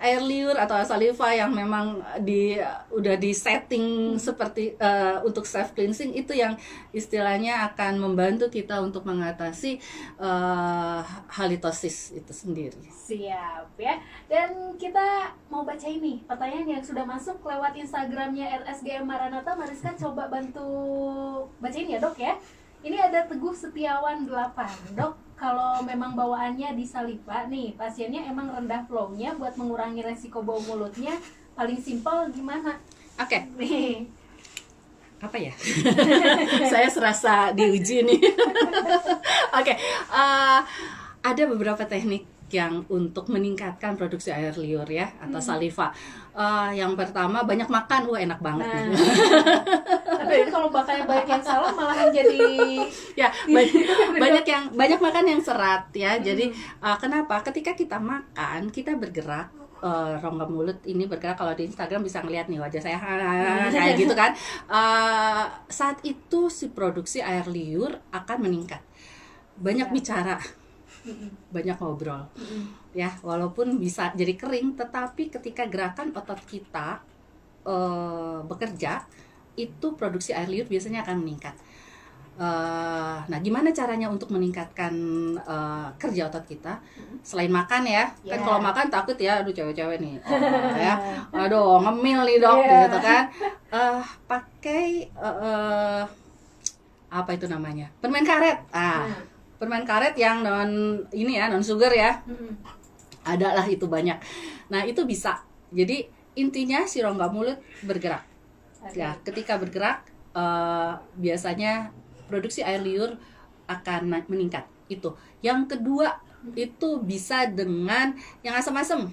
air liur atau saliva yang memang udah di setting seperti untuk self cleansing itu yang istilahnya akan membantu kita untuk mengatasi halitosis itu sendiri. Siap ya. Dan kita mau baca ini pertanyaan yang sudah masuk lewat Instagramnya @sgm Maranatha. Mariska coba bantu bacain ya dok ya. Ini ada Teguh Setiawan 8. Dok, kalau memang bawaannya di saliva nih, pasiennya emang rendah flow-nya, buat mengurangi resiko bau mulutnya, paling simpel gimana? Oke. Nih. Apa ya? Saya serasa diuji nih. Oke. Ada beberapa teknik yang untuk meningkatkan produksi air liur ya atau saliva. Yang pertama banyak makan, enak banget Nah. nih. Tapi kalau bakanya banyak yang salah malahan jadi Ya banyak makan yang serat ya. Jadi kenapa? Ketika kita makan kita bergerak, rongga mulut ini bergerak. Kalau di Instagram bisa ngeliat nih wajah saya kayak gitu kan. Saat itu si produksi air liur akan meningkat. Banyak bicara, banyak ngobrol ya, walaupun bisa jadi kering, tetapi ketika gerakan otot kita bekerja, itu produksi air liur biasanya akan meningkat. Nah, gimana caranya untuk meningkatkan kerja otot kita selain makan ya? Kan kalau makan takut ya, aduh cewek-cewek nih, ya, aduh ngemil nih dok, gitu kan? Pakai apa itu namanya? Permen karet. Permen karet yang non sugar ya. Ada lah itu banyak. Nah itu bisa. Jadi intinya si rongga mulut bergerak. Ya, ketika bergerak biasanya produksi air liur akan meningkat. Itu. Yang kedua itu bisa dengan yang asam-asam.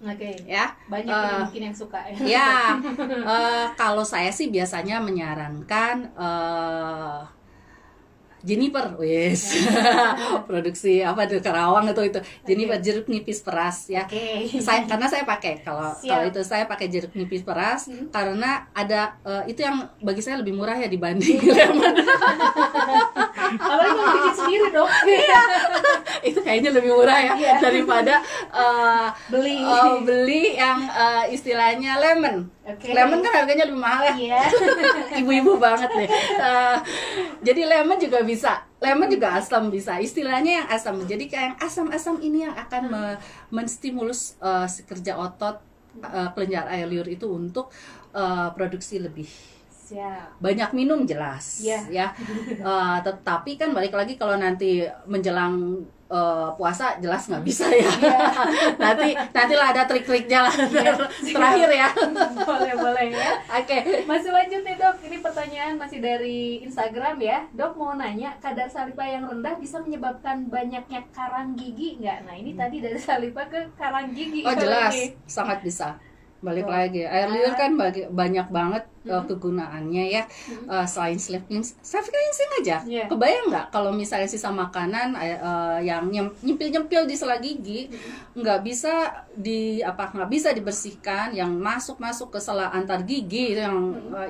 Oke. Ya. Banyak yang mungkin yang suka ya. Ya. Kalau saya sih biasanya menyarankan Jennifer, wes, produksi apa tuh Karawang itu Jennifer jeruk nipis peras ya. Karena saya pakai kalau itu saya pakai jeruk nipis peras karena ada itu yang bagi saya lebih murah ya dibanding lemon. Apalagi kalau bikin sendiri dong. Itu kayaknya lebih murah ya daripada beli yang istilahnya lemon. Lemon kan harganya lebih mahal ya. Ibu-ibu banget deh. Jadi lemon juga bisa. Lemon juga asam bisa. Istilahnya yang asam. Jadi kayak yang asam-asam ini yang akan menstimulus kerja otot kelenjar air liur itu untuk produksi lebih. Banyak minum jelas ya. Tetapi kan balik lagi kalau nanti menjelang puasa jelas nggak bisa ya. Nantilah ada trik-triknya lah terakhir ya. Boleh ya. Oke. Masih lanjut nih dok, ini pertanyaan masih dari Instagram ya. Dok mau nanya, kadar saliva yang rendah bisa menyebabkan banyaknya karang gigi nggak? Nah ini tadi dari saliva ke karang gigi. Jelas, sangat bisa. Balik lagi, air liur kan banyak banget kegunaannya ya. Selain sleeve cleansing aja. Kebayang nggak kalau misalnya sisa makanan yang nyempil di sela gigi nggak bisa dibersihkan, yang masuk ke sela antar gigi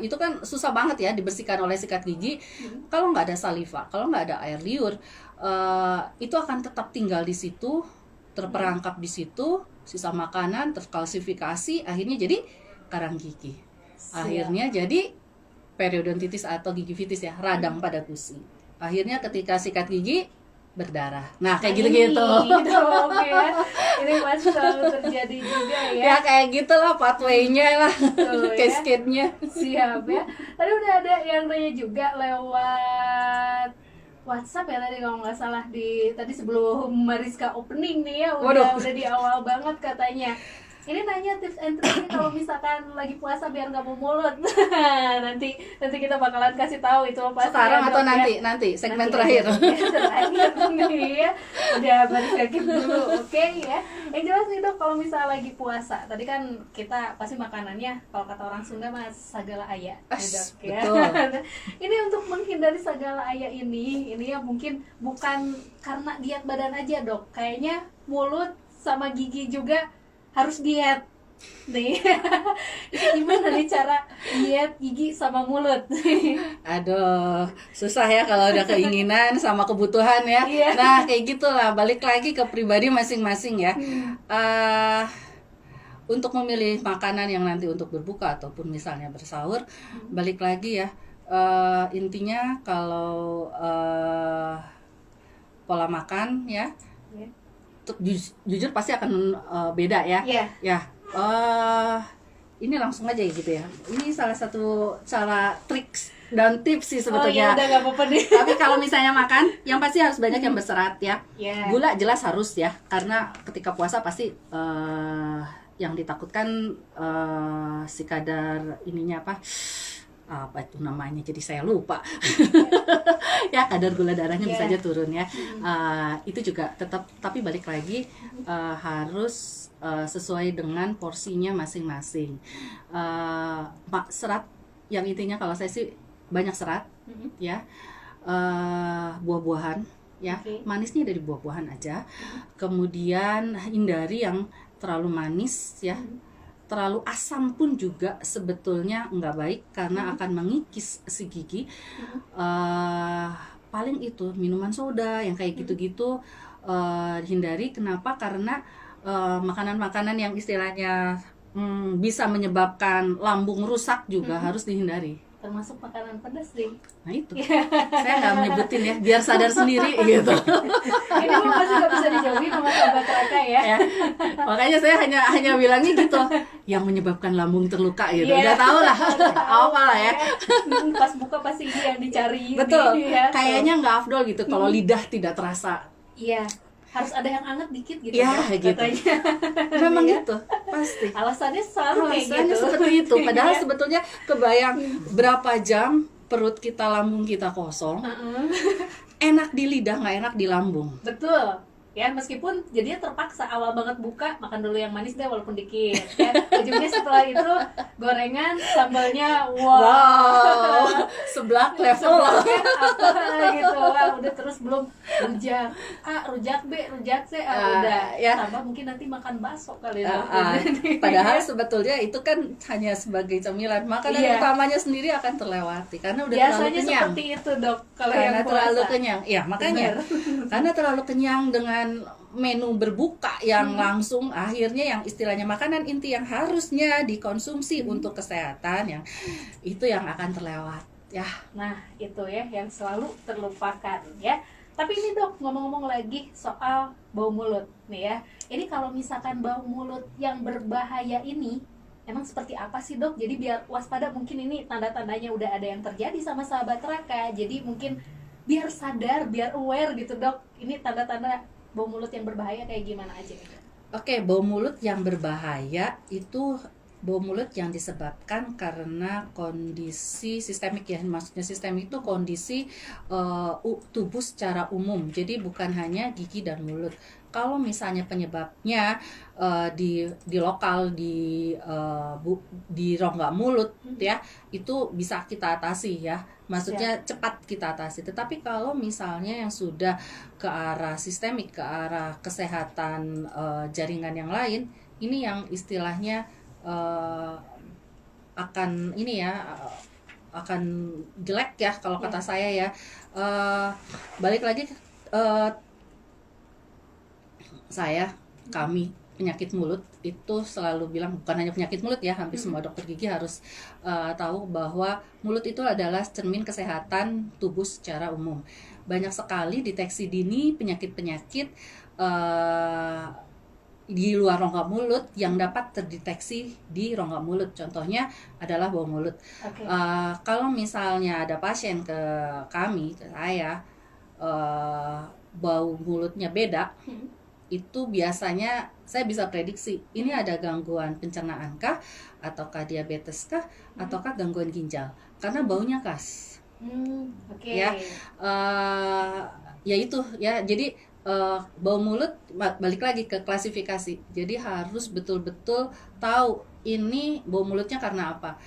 itu kan susah banget ya dibersihkan oleh sikat gigi. Kalau nggak ada saliva, kalau nggak ada air liur, itu akan tetap tinggal di situ, terperangkap di situ, sisa makanan terkalsifikasi, akhirnya jadi karang gigi. Akhirnya jadi periodontitis atau gigivitis ya, radang pada gusi. Akhirnya ketika sikat gigi berdarah. Nah, kayak gitu-gitu. Oke ya. Ini pasti selalu terjadi juga ya. Ya kayak gitulah pathway-nya lah. Cascade-nya. Siap ya. Tadi udah ada yang nanya juga lewat WhatsApp ya tadi kalau nggak salah tadi sebelum Mariska opening nih ya, udah di awal banget katanya. Ini nanya tips and triknya kalau misalkan lagi puasa biar nggak mau mulut. nanti kita bakalan kasih tahu itu apa. Sekarang atau nanti segmen terakhir. Nih ya. Udah Mariska keep dulu, oke ya. Yang jelas nih dok, kalau misalnya lagi puasa, tadi kan kita pasti makanannya kalau kata orang Sunda mas sagala aya, dok ya. Ini untuk menghindari sagala aya ini ya mungkin bukan karena diet badan aja dok, kayaknya mulut sama gigi juga harus diet nih. Gimana nih cara diet gigi sama mulut? Aduh, susah ya kalau ada keinginan sama kebutuhan ya. Nah kayak gitulah, balik lagi ke pribadi masing-masing ya. Untuk memilih makanan yang nanti untuk berbuka ataupun misalnya bersahur, balik lagi ya. Intinya kalau pola makan ya, jujur pasti akan beda ya. Ini langsung aja gitu ya. Ini salah satu cara trik dan tips sih sebetulnya. Udah gak apa-apa deh. Tapi kalau misalnya makan, yang pasti harus banyak yang berserat ya. Gula jelas harus ya, karena ketika puasa pasti yang ditakutkan si kadar ininya apa itu namanya, jadi saya lupa. Ya kadar gula darahnya bisa aja turun ya. Itu juga tetap, tapi balik lagi harus sesuai dengan porsinya masing-masing. Serat yang intinya kalau saya sih banyak serat ya, buah-buahan ya, manisnya dari buah-buahan aja. Kemudian hindari yang terlalu manis ya. Terlalu asam pun juga sebetulnya nggak baik karena akan mengikis si gigi. Paling itu minuman soda yang kayak gitu-gitu hindari. Kenapa? Karena makanan-makanan yang istilahnya bisa menyebabkan lambung rusak juga harus dihindari. Termasuk makanan pedas deh. Nah itu, saya nggak menyebutin ya, biar sadar sendiri gitu. Ini mah pasti nggak bisa dijauhin sama sahabat Raka ya. Makanya saya hanya bilangnya gitu, yang menyebabkan lambung terluka gitu. Udah tau lah, apa lah ya. Pas buka pasti ini yang dicari. Betul, Ya, kayaknya nggak afdol gitu kalau lidah tidak terasa. Iya, harus ada yang anget dikit gitu. Ya, gitu. Katanya. Memang gitu, pasti. Alasannya selalu kayak Alasannya gitu. seperti itu. Padahal sebetulnya kebayang berapa jam perut kita, lambung kita kosong, enak di lidah, nggak enak di lambung. Betul. Ya, meskipun jadinya terpaksa awal banget buka makan dulu yang manis deh walaupun dikit. Ya, ujungnya setelah itu gorengan, sambalnya Wow, seblak level. apa gitu. Udah terus belum rujak rujak B, rujak C, udah ya. tambah mungkin nanti makan bakso kali ya. Padahal sebetulnya itu kan hanya sebagai cemilan. Makanan utamanya sendiri akan terlewati karena udah terlalu biasanya kenyang. seperti itu, Dok, kalau Karena yang terlalu puasa. kenyang. Ya, makanya. Karena terlalu kenyang dengan menu berbuka yang langsung, akhirnya yang istilahnya makanan inti yang harusnya dikonsumsi untuk kesehatan, yang itu yang akan terlewat ya. Nah, itu ya yang selalu terlupakan ya. Tapi ini, Dok, ngomong-ngomong lagi soal bau mulut nih ya. Ini kalau misalkan bau mulut yang berbahaya ini emang seperti apa sih, Dok? Jadi biar waspada, mungkin ini tanda-tandanya udah ada yang terjadi sama sahabat Raka. Jadi mungkin biar sadar, biar aware gitu, Dok. Ini tanda-tanda bau mulut yang berbahaya kayak gimana aja nih? Oke, bau mulut yang berbahaya itu bau mulut yang disebabkan karena kondisi sistemik ya. Maksudnya sistemik itu kondisi tubuh secara umum. Jadi bukan hanya gigi dan mulut. Kalau misalnya penyebabnya di lokal di rongga mulut ya, itu bisa kita atasi ya. Maksudnya cepat kita atasi. Tetapi kalau misalnya yang sudah ke arah sistemik, ke arah kesehatan jaringan yang lain, ini yang istilahnya akan ini ya, akan jelek ya kalau kata saya ya. Balik lagi kami penyakit mulut itu selalu bilang, bukan hanya penyakit mulut ya, hampir semua dokter gigi harus tahu bahwa mulut itu adalah cermin kesehatan tubuh secara umum. Banyak sekali deteksi dini penyakit-penyakit di luar rongga mulut yang dapat terdeteksi di rongga mulut. Contohnya adalah bau mulut. Kalau misalnya ada pasien ke saya, bau mulutnya beda, itu biasanya saya bisa prediksi ini ada gangguan pencernaan kah, ataukah diabetes kah, ataukah gangguan ginjal, karena baunya khas. Ya, ya itu ya. Jadi bau mulut balik lagi ke klasifikasi. Jadi harus betul-betul tahu ini bau mulutnya karena apa.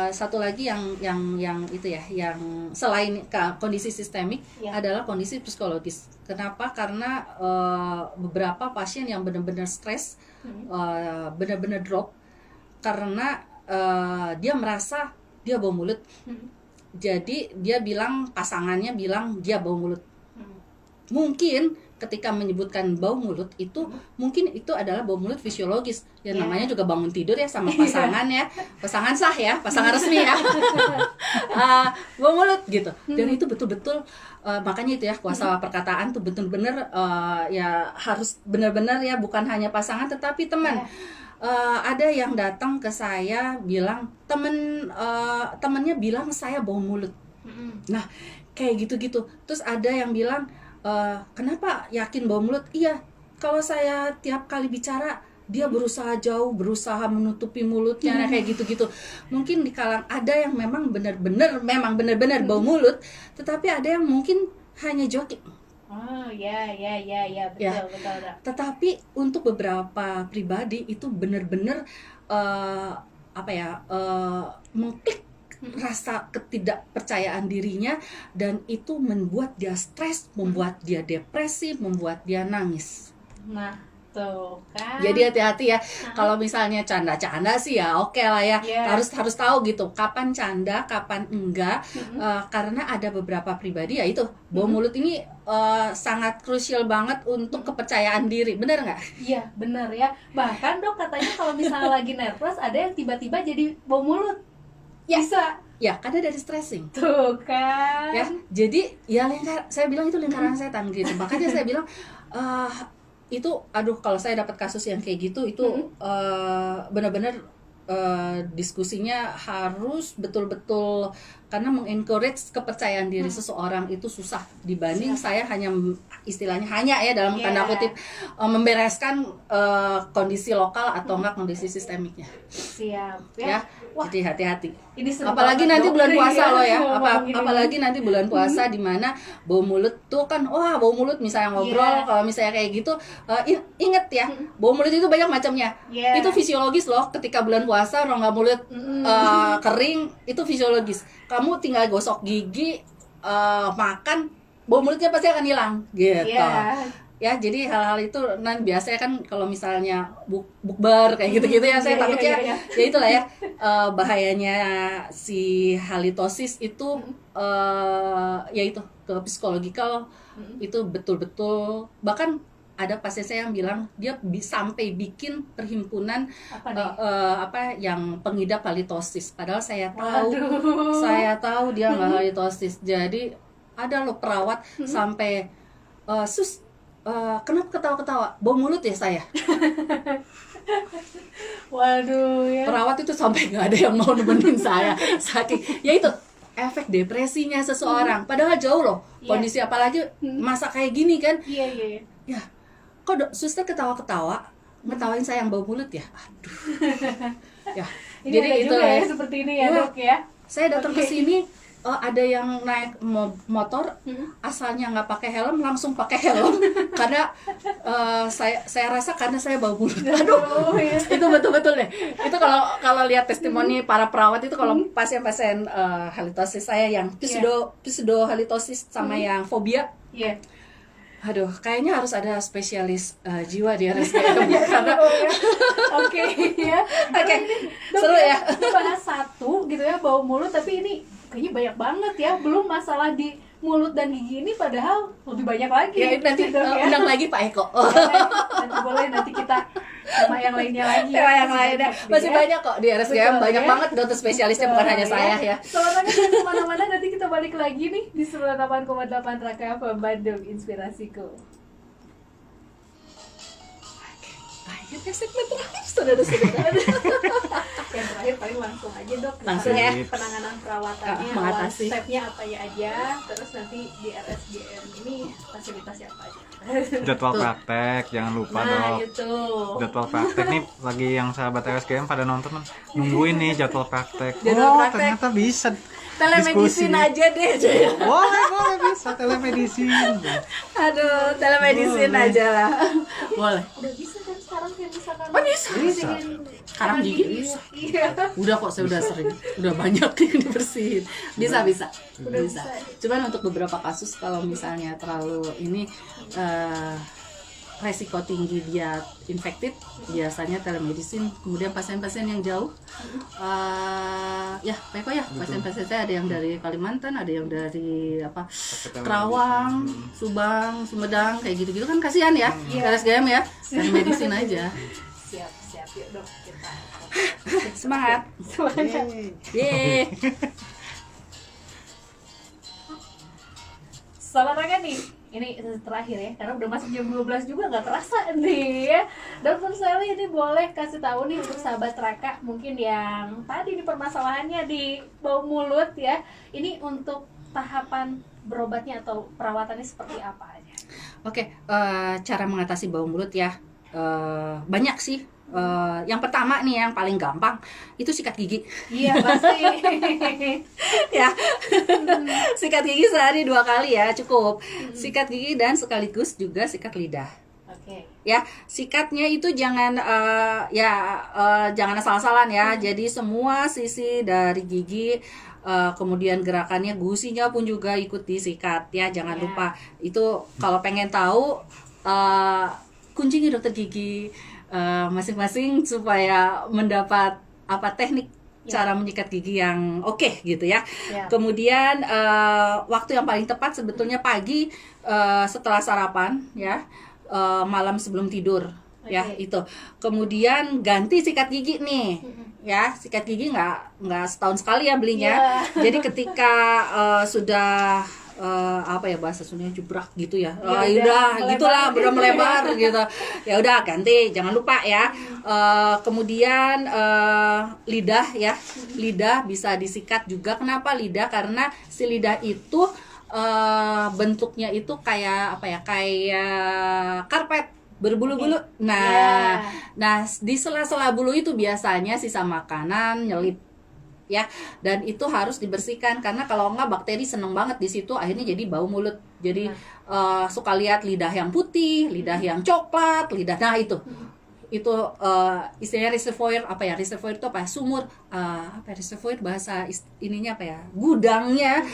Satu lagi yang itu ya, yang selain kondisi sistemik adalah kondisi psikologis. Kenapa? Karena beberapa pasien yang benar-benar stres, benar-benar drop karena dia merasa dia bau mulut. Jadi dia pasangannya bilang dia bau mulut. Mungkin ketika menyebutkan bau mulut itu mungkin itu adalah bau mulut fisiologis ya, namanya juga bangun tidur ya sama pasangan ya, pasangan sah ya, pasangan resmi ya. Bau mulut gitu, dan itu betul-betul makanya itu ya, kuasa perkataan tuh betul-benar ya harus benar-benar ya, bukan hanya pasangan tetapi teman. Ada yang datang ke saya bilang temennya bilang saya bau mulut. Nah kayak gitu-gitu. Terus ada yang bilang kenapa yakin bau mulut? Iya, kalau saya tiap kali bicara dia berusaha jauh, berusaha menutupi mulutnya, nah, kayak gitu-gitu. Mungkin di kalang ada yang memang benar-benar bau mulut, tetapi ada yang mungkin hanya joki. Oh ya betul Ya. betul. Tetapi untuk beberapa pribadi itu benar-benar mengklik rasa ketidakpercayaan dirinya, dan itu membuat dia stres, membuat dia depresi, membuat dia nangis. Nah, tuh kan. Jadi hati-hati ya. Kalau misalnya canda-canda sih ya oke lah ya. Iya. Harus tahu gitu kapan canda, kapan enggak. Karena ada beberapa pribadi ya itu bau mulut ini sangat krusial banget untuk kepercayaan diri. Bener nggak? Iya, benar ya. Bahkan Dok katanya kalau misalnya lagi nervous ada yang tiba-tiba jadi bau mulut. Ya. Bisa. Ya, karena dari stressing. Tuh kan. Ya, jadi ya saya bilang itu lingkaran setan gitu. Makanya saya bilang itu kalau saya dapat kasus yang kayak gitu itu benar-benar diskusinya harus betul-betul, karena mengencourage kepercayaan diri seseorang itu susah dibanding saya hanya istilahnya ya dalam tanda kutip membereskan kondisi lokal atau enggak kondisi sistemiknya. Siap Ya. Jadi hati-hati. Ini seru Apalagi banget, nanti Dok. bulan puasa Iya, loh ya. ngomongin ini. Apalagi nanti bulan puasa di mana bau mulut tuh kan, bau mulut misalnya ngobrol, Iya. kalau misalnya kayak gitu, inget ya, bau mulut itu banyak macamnya. Iya. Itu fisiologis loh, ketika bulan puasa rongga mulut kering, itu fisiologis. Kamu tinggal gosok gigi, makan, bau mulutnya pasti akan hilang gitu. Iya. Ya, jadi hal-hal itu biasanya kan kalau misalnya bukber kayak gitu-gitu ya, saya takut ya itulah ya, bahayanya si halitosis itu ya itu ke psikologikal, itu betul-betul, bahkan ada pasien saya yang bilang dia sampai bikin perhimpunan yang pengidap halitosis, padahal saya tahu dia nggak halitosis. Jadi ada loh perawat sampai kenapa ketawa-ketawa? Bau mulut ya saya. Waduh ya. Perawat itu sampai nggak ada yang mau nemenin saya. Saking, ya itu efek depresinya seseorang. Padahal jauh loh kondisi, apalagi masa kayak gini kan. Iya. Ya, kok suster ketawa-ketawa, ngetawain saya yang bau mulut ya. Aduh. Ya, Ini jadi ada itu juga lah ya ya. seperti ini ya, Ya. Dok ya. Saya datang ke sini, ada yang naik motor, asalnya nggak pakai helm, langsung pakai helm karena saya rasa karena saya bau mulut. Aduh, itu betul-betul deh. Itu kalau lihat testimoni para perawat itu, kalau pasien-pasien halitosis saya yang pseudo halitosis sama yang fobia, aduh, kayaknya harus ada spesialis jiwa di RSGM karena Oke ya. seru ya. Kita bahas satu gitu ya, bau mulut, tapi ini kayaknya banyak banget ya. Belum masalah di mulut dan gigi ini, padahal lebih banyak lagi. Ya, nanti Dok, ya. undang lagi Pak Eko. Nanti kita sama yang lainnya lagi. Tema yang lainnya masih banyak kok di RSGM, Betul, banyak ya. banget dokter spesialisnya, bukan hanya saya ya. Selamat jangan kemana-mana, nanti kita balik lagi nih di 98,8 Raka FM Bandung, Inspirasiku. Akhirnya segmen terakhir, saudara-saudara. Yang terakhir paling langsung aja, Dok. Langsung ya. Penanganan perawatannya, Mengatasi. stepnya apa ya aja, terus nanti di RSGM ini fasilitasnya apa aja. Jadwal praktek jangan lupa Nah, dong. itu. Jadwal praktek nih, lagi yang sahabat RSGM pada nonton nungguin nih jadwal praktek. Jadwal praktek. Ternyata bisa Telemedicine diskusi. aja deh, Joy. Boleh bisa telemedicine. Aduh, telemedicine Boleh. aja lah. Boleh. Udah bisa kan sekarang kayak misalkan Bisa. Sekarang gigi bisa. Iya. Udah kok, saya udah sering, udah banyak yang dibersihin. Bisa. Udah bisa. Cuman untuk beberapa kasus kalau misalnya terlalu ini resiko tinggi dia infected, biasanya telemedicine. Kemudian pasien-pasien yang jauh, ya Pak Eko ya, pasien-pasien saya ada yang dari Kalimantan, ada yang dari Kerawang, Subang, Sumedang, kayak gitu-gitu kan kasihan ya. RSGM ya, telemedicine aja. Siap yuk, Dok, kita Semangat. Yeay. Selamat Raka nih. Ini terakhir ya, karena udah masuk jam 12 juga nggak terasa nih ya. Dokter Sally ini boleh kasih tahu nih untuk sahabat Raka mungkin yang tadi di permasalahannya di bau mulut ya. Ini untuk tahapan berobatnya atau perawatannya seperti apa aja? Oke, cara mengatasi bau mulut ya, banyak sih Yang pertama nih yang paling gampang itu sikat gigi. Iya pasti. Ya, sikat gigi sehari 2 kali ya cukup. Sikat gigi dan sekaligus juga sikat lidah. Oke. Ya, sikatnya itu jangan jangan asal-asalan ya. Jadi semua sisi dari gigi, kemudian gerakannya, gusinya pun juga ikut disikat ya. Jangan Ya. lupa. Itu kalau pengen tahu kunjungi dokter gigi masing-masing supaya mendapat teknik cara menyikat gigi yang oke gitu ya. Ya. Kemudian waktu yang paling tepat sebetulnya pagi setelah sarapan ya. Malam sebelum tidur ya itu. Kemudian ganti sikat gigi nih ya. Sikat gigi nggak setahun sekali ya belinya. Jadi ketika sudah bahasa Sundanya jubrak gitu ya. Udah gitulah udah melebar gitu. Ya udah ganti, jangan lupa ya. Kemudian lidah ya. Lidah bisa disikat juga. Kenapa lidah? Karena si lidah itu bentuknya itu kayak kayak karpet berbulu-bulu. Nah, di sela-sela bulu itu biasanya sisa makanan nyelip ya, dan itu harus dibersihkan karena kalau enggak bakteri seneng banget di situ, akhirnya jadi bau mulut. Jadi suka lihat lidah yang putih, lidah yang coklat, lidah itu istilahnya reservoir reservoir itu sumur reservoir bahasa ininya gudangnya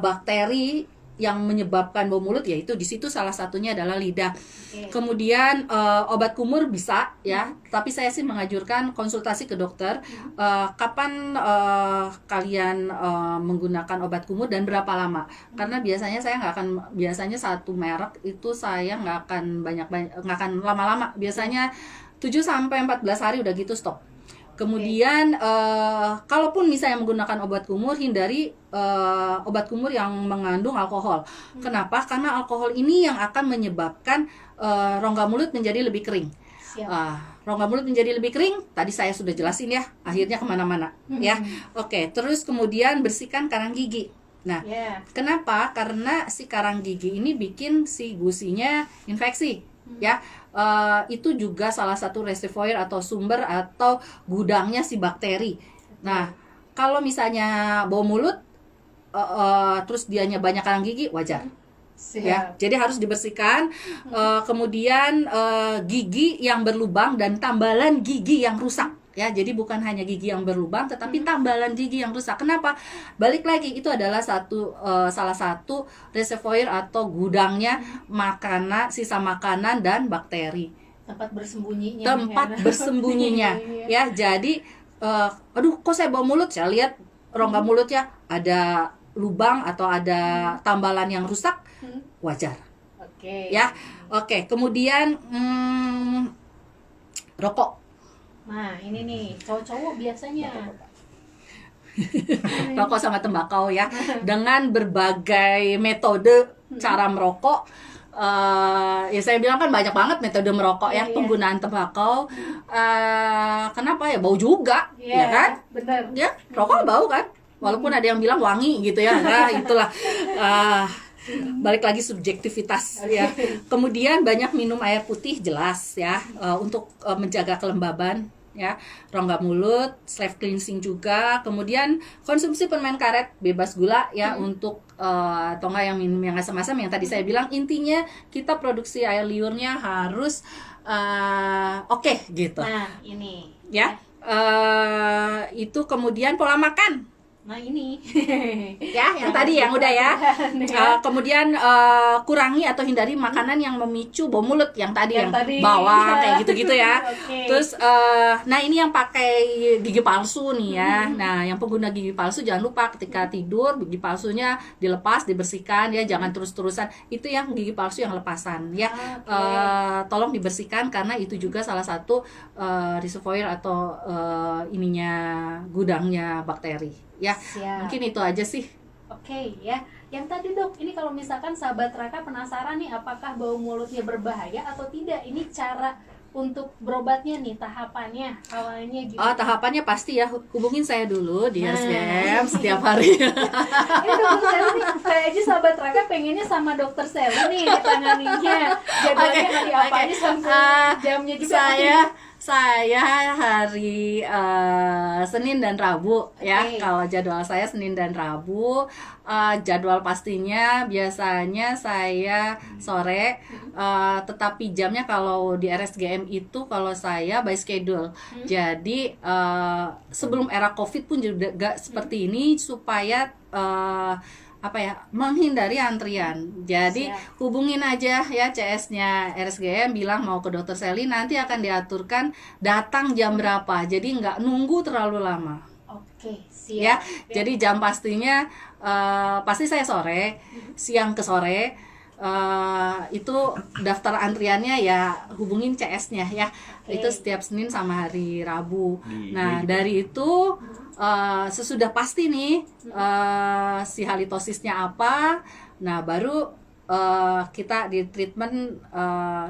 bakteri yang menyebabkan bau mulut, yaitu di situ salah satunya adalah lidah. Kemudian obat kumur bisa ya, tapi saya sih menganjurkan konsultasi ke dokter. Kapan kalian menggunakan obat kumur dan berapa lama? Karena biasanya saya biasanya satu merek itu saya nggak akan lama-lama. Biasanya 7-14 hari udah gitu stop. Kemudian kalaupun misalnya menggunakan obat kumur, hindari obat kumur yang mengandung alkohol. Kenapa? Karena alkohol ini yang akan menyebabkan rongga mulut menjadi lebih kering. Rongga mulut menjadi lebih kering, tadi saya sudah jelasin ya, akhirnya kemana-mana ya. Oke, terus kemudian bersihkan karang gigi. Nah, kenapa? Karena si karang gigi ini bikin si gusinya infeksi ya. Itu juga salah satu reservoir atau sumber atau gudangnya si bakteri. Nah, kalau misalnya bau mulut terus dianya banyak karang gigi, wajar. Ya, jadi harus dibersihkan. Kemudian gigi yang berlubang dan tambalan gigi yang rusak. Ya, jadi bukan hanya gigi yang berlubang, tetapi tambalan gigi yang rusak. Kenapa? Balik lagi, itu adalah salah satu reservoir atau gudangnya sisa makanan dan bakteri. Tempat bersembunyinya. Ya, jadi kok saya bau mulut? Saya lihat rongga mulutnya ada lubang atau ada tambalan yang rusak, wajar. Ya, oke. Kemudian rokok. Nah, ini nih, cowok-cowok biasanya rokok sama tembakau ya, dengan berbagai metode cara merokok. Ya saya bilang kan banyak banget metode merokok ya, penggunaan tembakau. Kenapa ya? Bau juga, ya kan? Bener. Ya, rokok bau kan? Walaupun ada yang bilang wangi gitu ya. Nah, itulah. Balik lagi subjektivitas ya. Kemudian banyak minum air putih, jelas ya, untuk menjaga kelembaban ya, rongga mulut, self cleansing juga. Kemudian konsumsi permen karet bebas gula ya, untuk atau enggak yang minum yang asam-asam yang tadi saya bilang. Intinya kita produksi air liurnya harus oke gitu. Nah, ini ya. Itu kemudian pola makan. Nah ini ya, yang tadi yang udah ya. Kemudian kurangi atau hindari makanan yang memicu bau mulut, yang tadi bawang kayak gitu-gitu ya. Terus nah ini yang pakai gigi palsu nih ya. Nah, yang pengguna gigi palsu jangan lupa ketika tidur gigi palsunya dilepas, dibersihkan ya, jangan terus-terusan. Itu yang gigi palsu yang lepasan ya. Tolong dibersihkan karena itu juga salah satu reservoir atau gudangnya bakteri. Ya, mungkin itu aja sih. Oke ya. Yang tadi dok, ini kalau misalkan sahabat Raka penasaran nih, apakah bau mulutnya berbahaya atau tidak? Ini cara untuk berobatnya nih, tahapannya, awalnya gitu. Tahapannya pasti ya, hubungin saya dulu di RSPM setiap hari. Ini dokter Sally nih, kayaknya sahabat Raka pengennya sama dokter Sally nih ditanganinya. Jadwalnya hari apa aja sampai jamnya juga. Saya hari Senin dan Rabu ya. Oke. Kalau jadwal saya Senin dan Rabu, jadwal pastinya biasanya saya sore, tetapi jamnya kalau di RSGM itu kalau saya by schedule. Jadi sebelum era COVID pun juga seperti ini supaya menghindari antrian. Jadi Siap. hubungin aja ya CS-nya RSGM, bilang mau ke Dokter Sally, nanti akan diaturkan datang jam berapa. Jadi nggak nunggu terlalu lama. Oke, Ya, siap. jadi jam pastinya pasti saya sore, siang ke sore. Itu daftar antriannya ya hubungin CS-nya ya. Oke. Itu setiap Senin sama hari Rabu. Di Nah, IG. dari itu sesudah pasti nih si halitosisnya apa, nah baru kita di treatment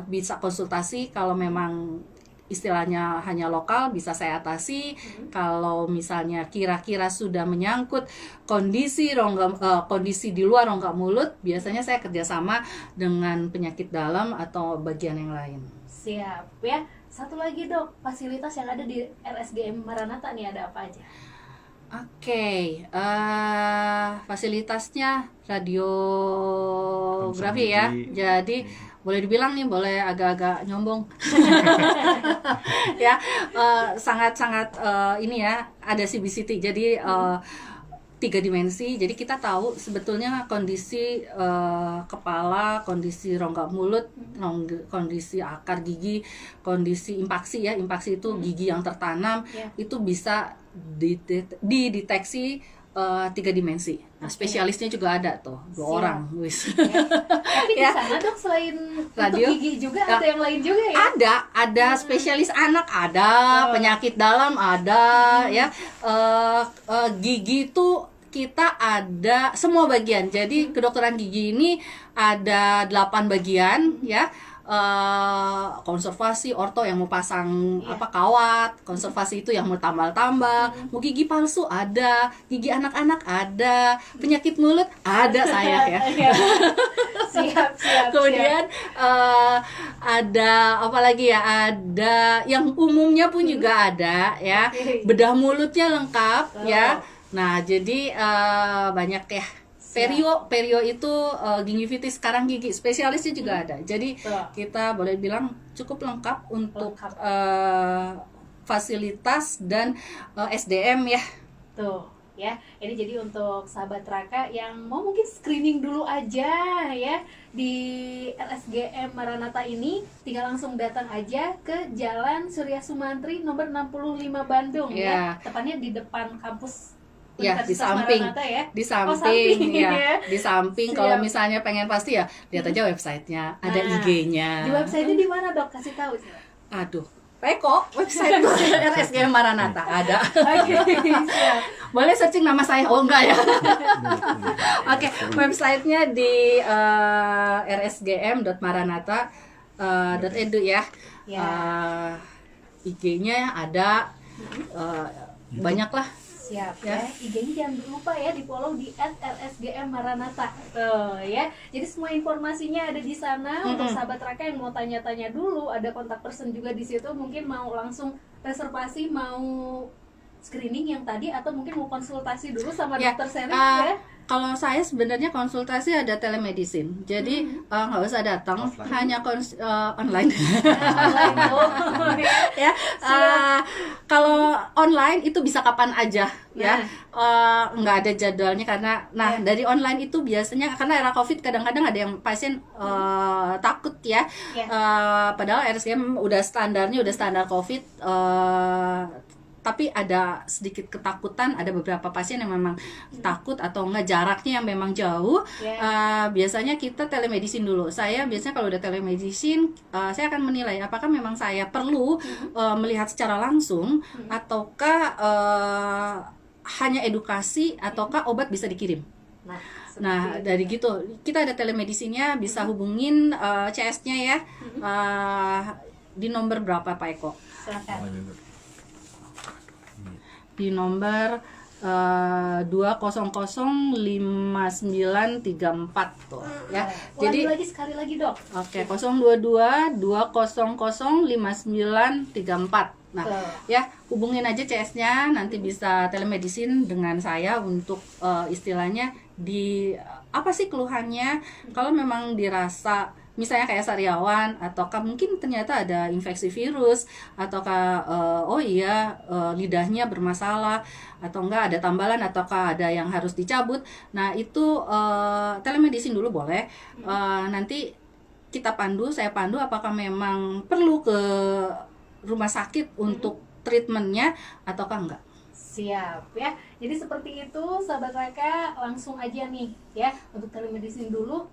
bisa konsultasi. Kalau memang istilahnya hanya lokal bisa saya atasi. Kalau misalnya kira-kira sudah menyangkut kondisi kondisi di luar rongga mulut, biasanya saya kerjasama dengan penyakit dalam atau bagian yang lain. Siap ya. Satu lagi dok, fasilitas yang ada di RSGM Maranatha nih ada apa aja? Oke, fasilitasnya radiografi ya. Gigi. Jadi boleh dibilang nih, boleh agak-agak nyombong. Ya, sangat-sangat ini ya, ada CBCT. Jadi 3 dimensi. Jadi kita tahu sebetulnya kondisi kepala, kondisi rongga mulut, kondisi akar gigi, kondisi impaksi ya. Impaksi itu gigi yang tertanam, Ya. itu bisa dideteksi 3 dimensi. Nah, spesialisnya juga ada tuh, 2 Siap. orang, wis. Ya. Tapi di Ya. sana dok selain Radio? untuk gigi juga Ya. ada yang lain juga ya? Ada spesialis anak, ada penyakit dalam, ada ya. Gigi itu kita ada semua bagian. Jadi kedokteran gigi ini ada 8 bagian ya. Konservasi, orto yang mau pasang kawat, konservasi itu yang mau tambal-tambal, mau gigi palsu ada, gigi anak-anak ada, penyakit mulut ada saya ya. Iya. Siap. Kemudian ada apa lagi ya? Ada yang umumnya pun juga ada ya. Oke. Bedah mulutnya lengkap ya. Nah, jadi banyak ya. Perio itu gingivitis, karang gigi, spesialisnya juga ada. Jadi Betul. kita boleh bilang cukup lengkap untuk Lengkap. fasilitas dan SDM ya. Tuh ya, ini jadi untuk sahabat Raka yang mau mungkin screening dulu aja ya di RSGM Maranatha ini, tinggal langsung datang aja ke Jalan Surya Sumantri nomor 65 Bandung ya. Tepatnya di depan kampus Ya, di Universitas samping, Maranatha ya. di Oh, samping, samping, ya, ya. di samping. Siap. Kalau misalnya pengen pasti ya lihat aja websitenya, ada Nah, IG-nya. Di website-nya di mana dok? Kasih tahu. Aduh, Peko, website RSGM Maranatha ada. Oke, siap. Boleh searching nama saya, oh enggak ya? Oke, websitenya di rsgm.maranatha.edu ya. Ya. IG-nya ada, banyak lah. Siap Ya. ya. IG-nya jangan lupa ya di follow di @rsgm Maranatha. Tuh ya. Jadi semua informasinya ada di sana. Untuk sahabat Raka yang mau tanya-tanya dulu, ada kontak person juga di situ. Mungkin mau langsung reservasi, mau screening yang tadi, atau mungkin mau konsultasi dulu sama Ya, dokter Sally ya. kalau saya sebenarnya konsultasi ada telemedicine, jadi nggak usah datang, Offline. hanya online. Online, oh, Ya, kalau online itu bisa kapan aja ya. Nggak ada jadwalnya karena dari online itu biasanya karena era COVID kadang-kadang ada yang pasien takut ya. Ya. Padahal RSGM udah standar COVID, tapi ada sedikit ketakutan, ada beberapa pasien yang memang takut atau enggak jaraknya yang memang jauh. Ya. Biasanya kita telemedicine dulu. Saya biasanya kalau udah telemedicine, saya akan menilai apakah memang saya perlu melihat secara langsung ataukah hanya edukasi ataukah obat bisa dikirim. Nah, dari gitu kita ada telemedicine-nya, bisa hubungin CS-nya ya. Di nomor berapa Pak Eko? Silakan. Di nomor 2005934 tuh ya. Jadi lagi sekali lagi dok. oke, 022 2005934. Nah, ya hubungin aja CS-nya, nanti bisa telemedicine dengan saya untuk istilahnya apa sih keluhannya. Kalau memang dirasa misalnya kayak sariawan, ataukah mungkin ternyata ada infeksi virus, ataukah lidahnya bermasalah, atau enggak ada tambalan, ataukah ada yang harus dicabut. Nah itu telemedicine dulu boleh. Nanti saya pandu apakah memang perlu ke rumah sakit untuk treatmentnya ataukah enggak. Siap ya. Jadi seperti itu sahabat Raka, langsung aja nih ya untuk telemedicine dulu.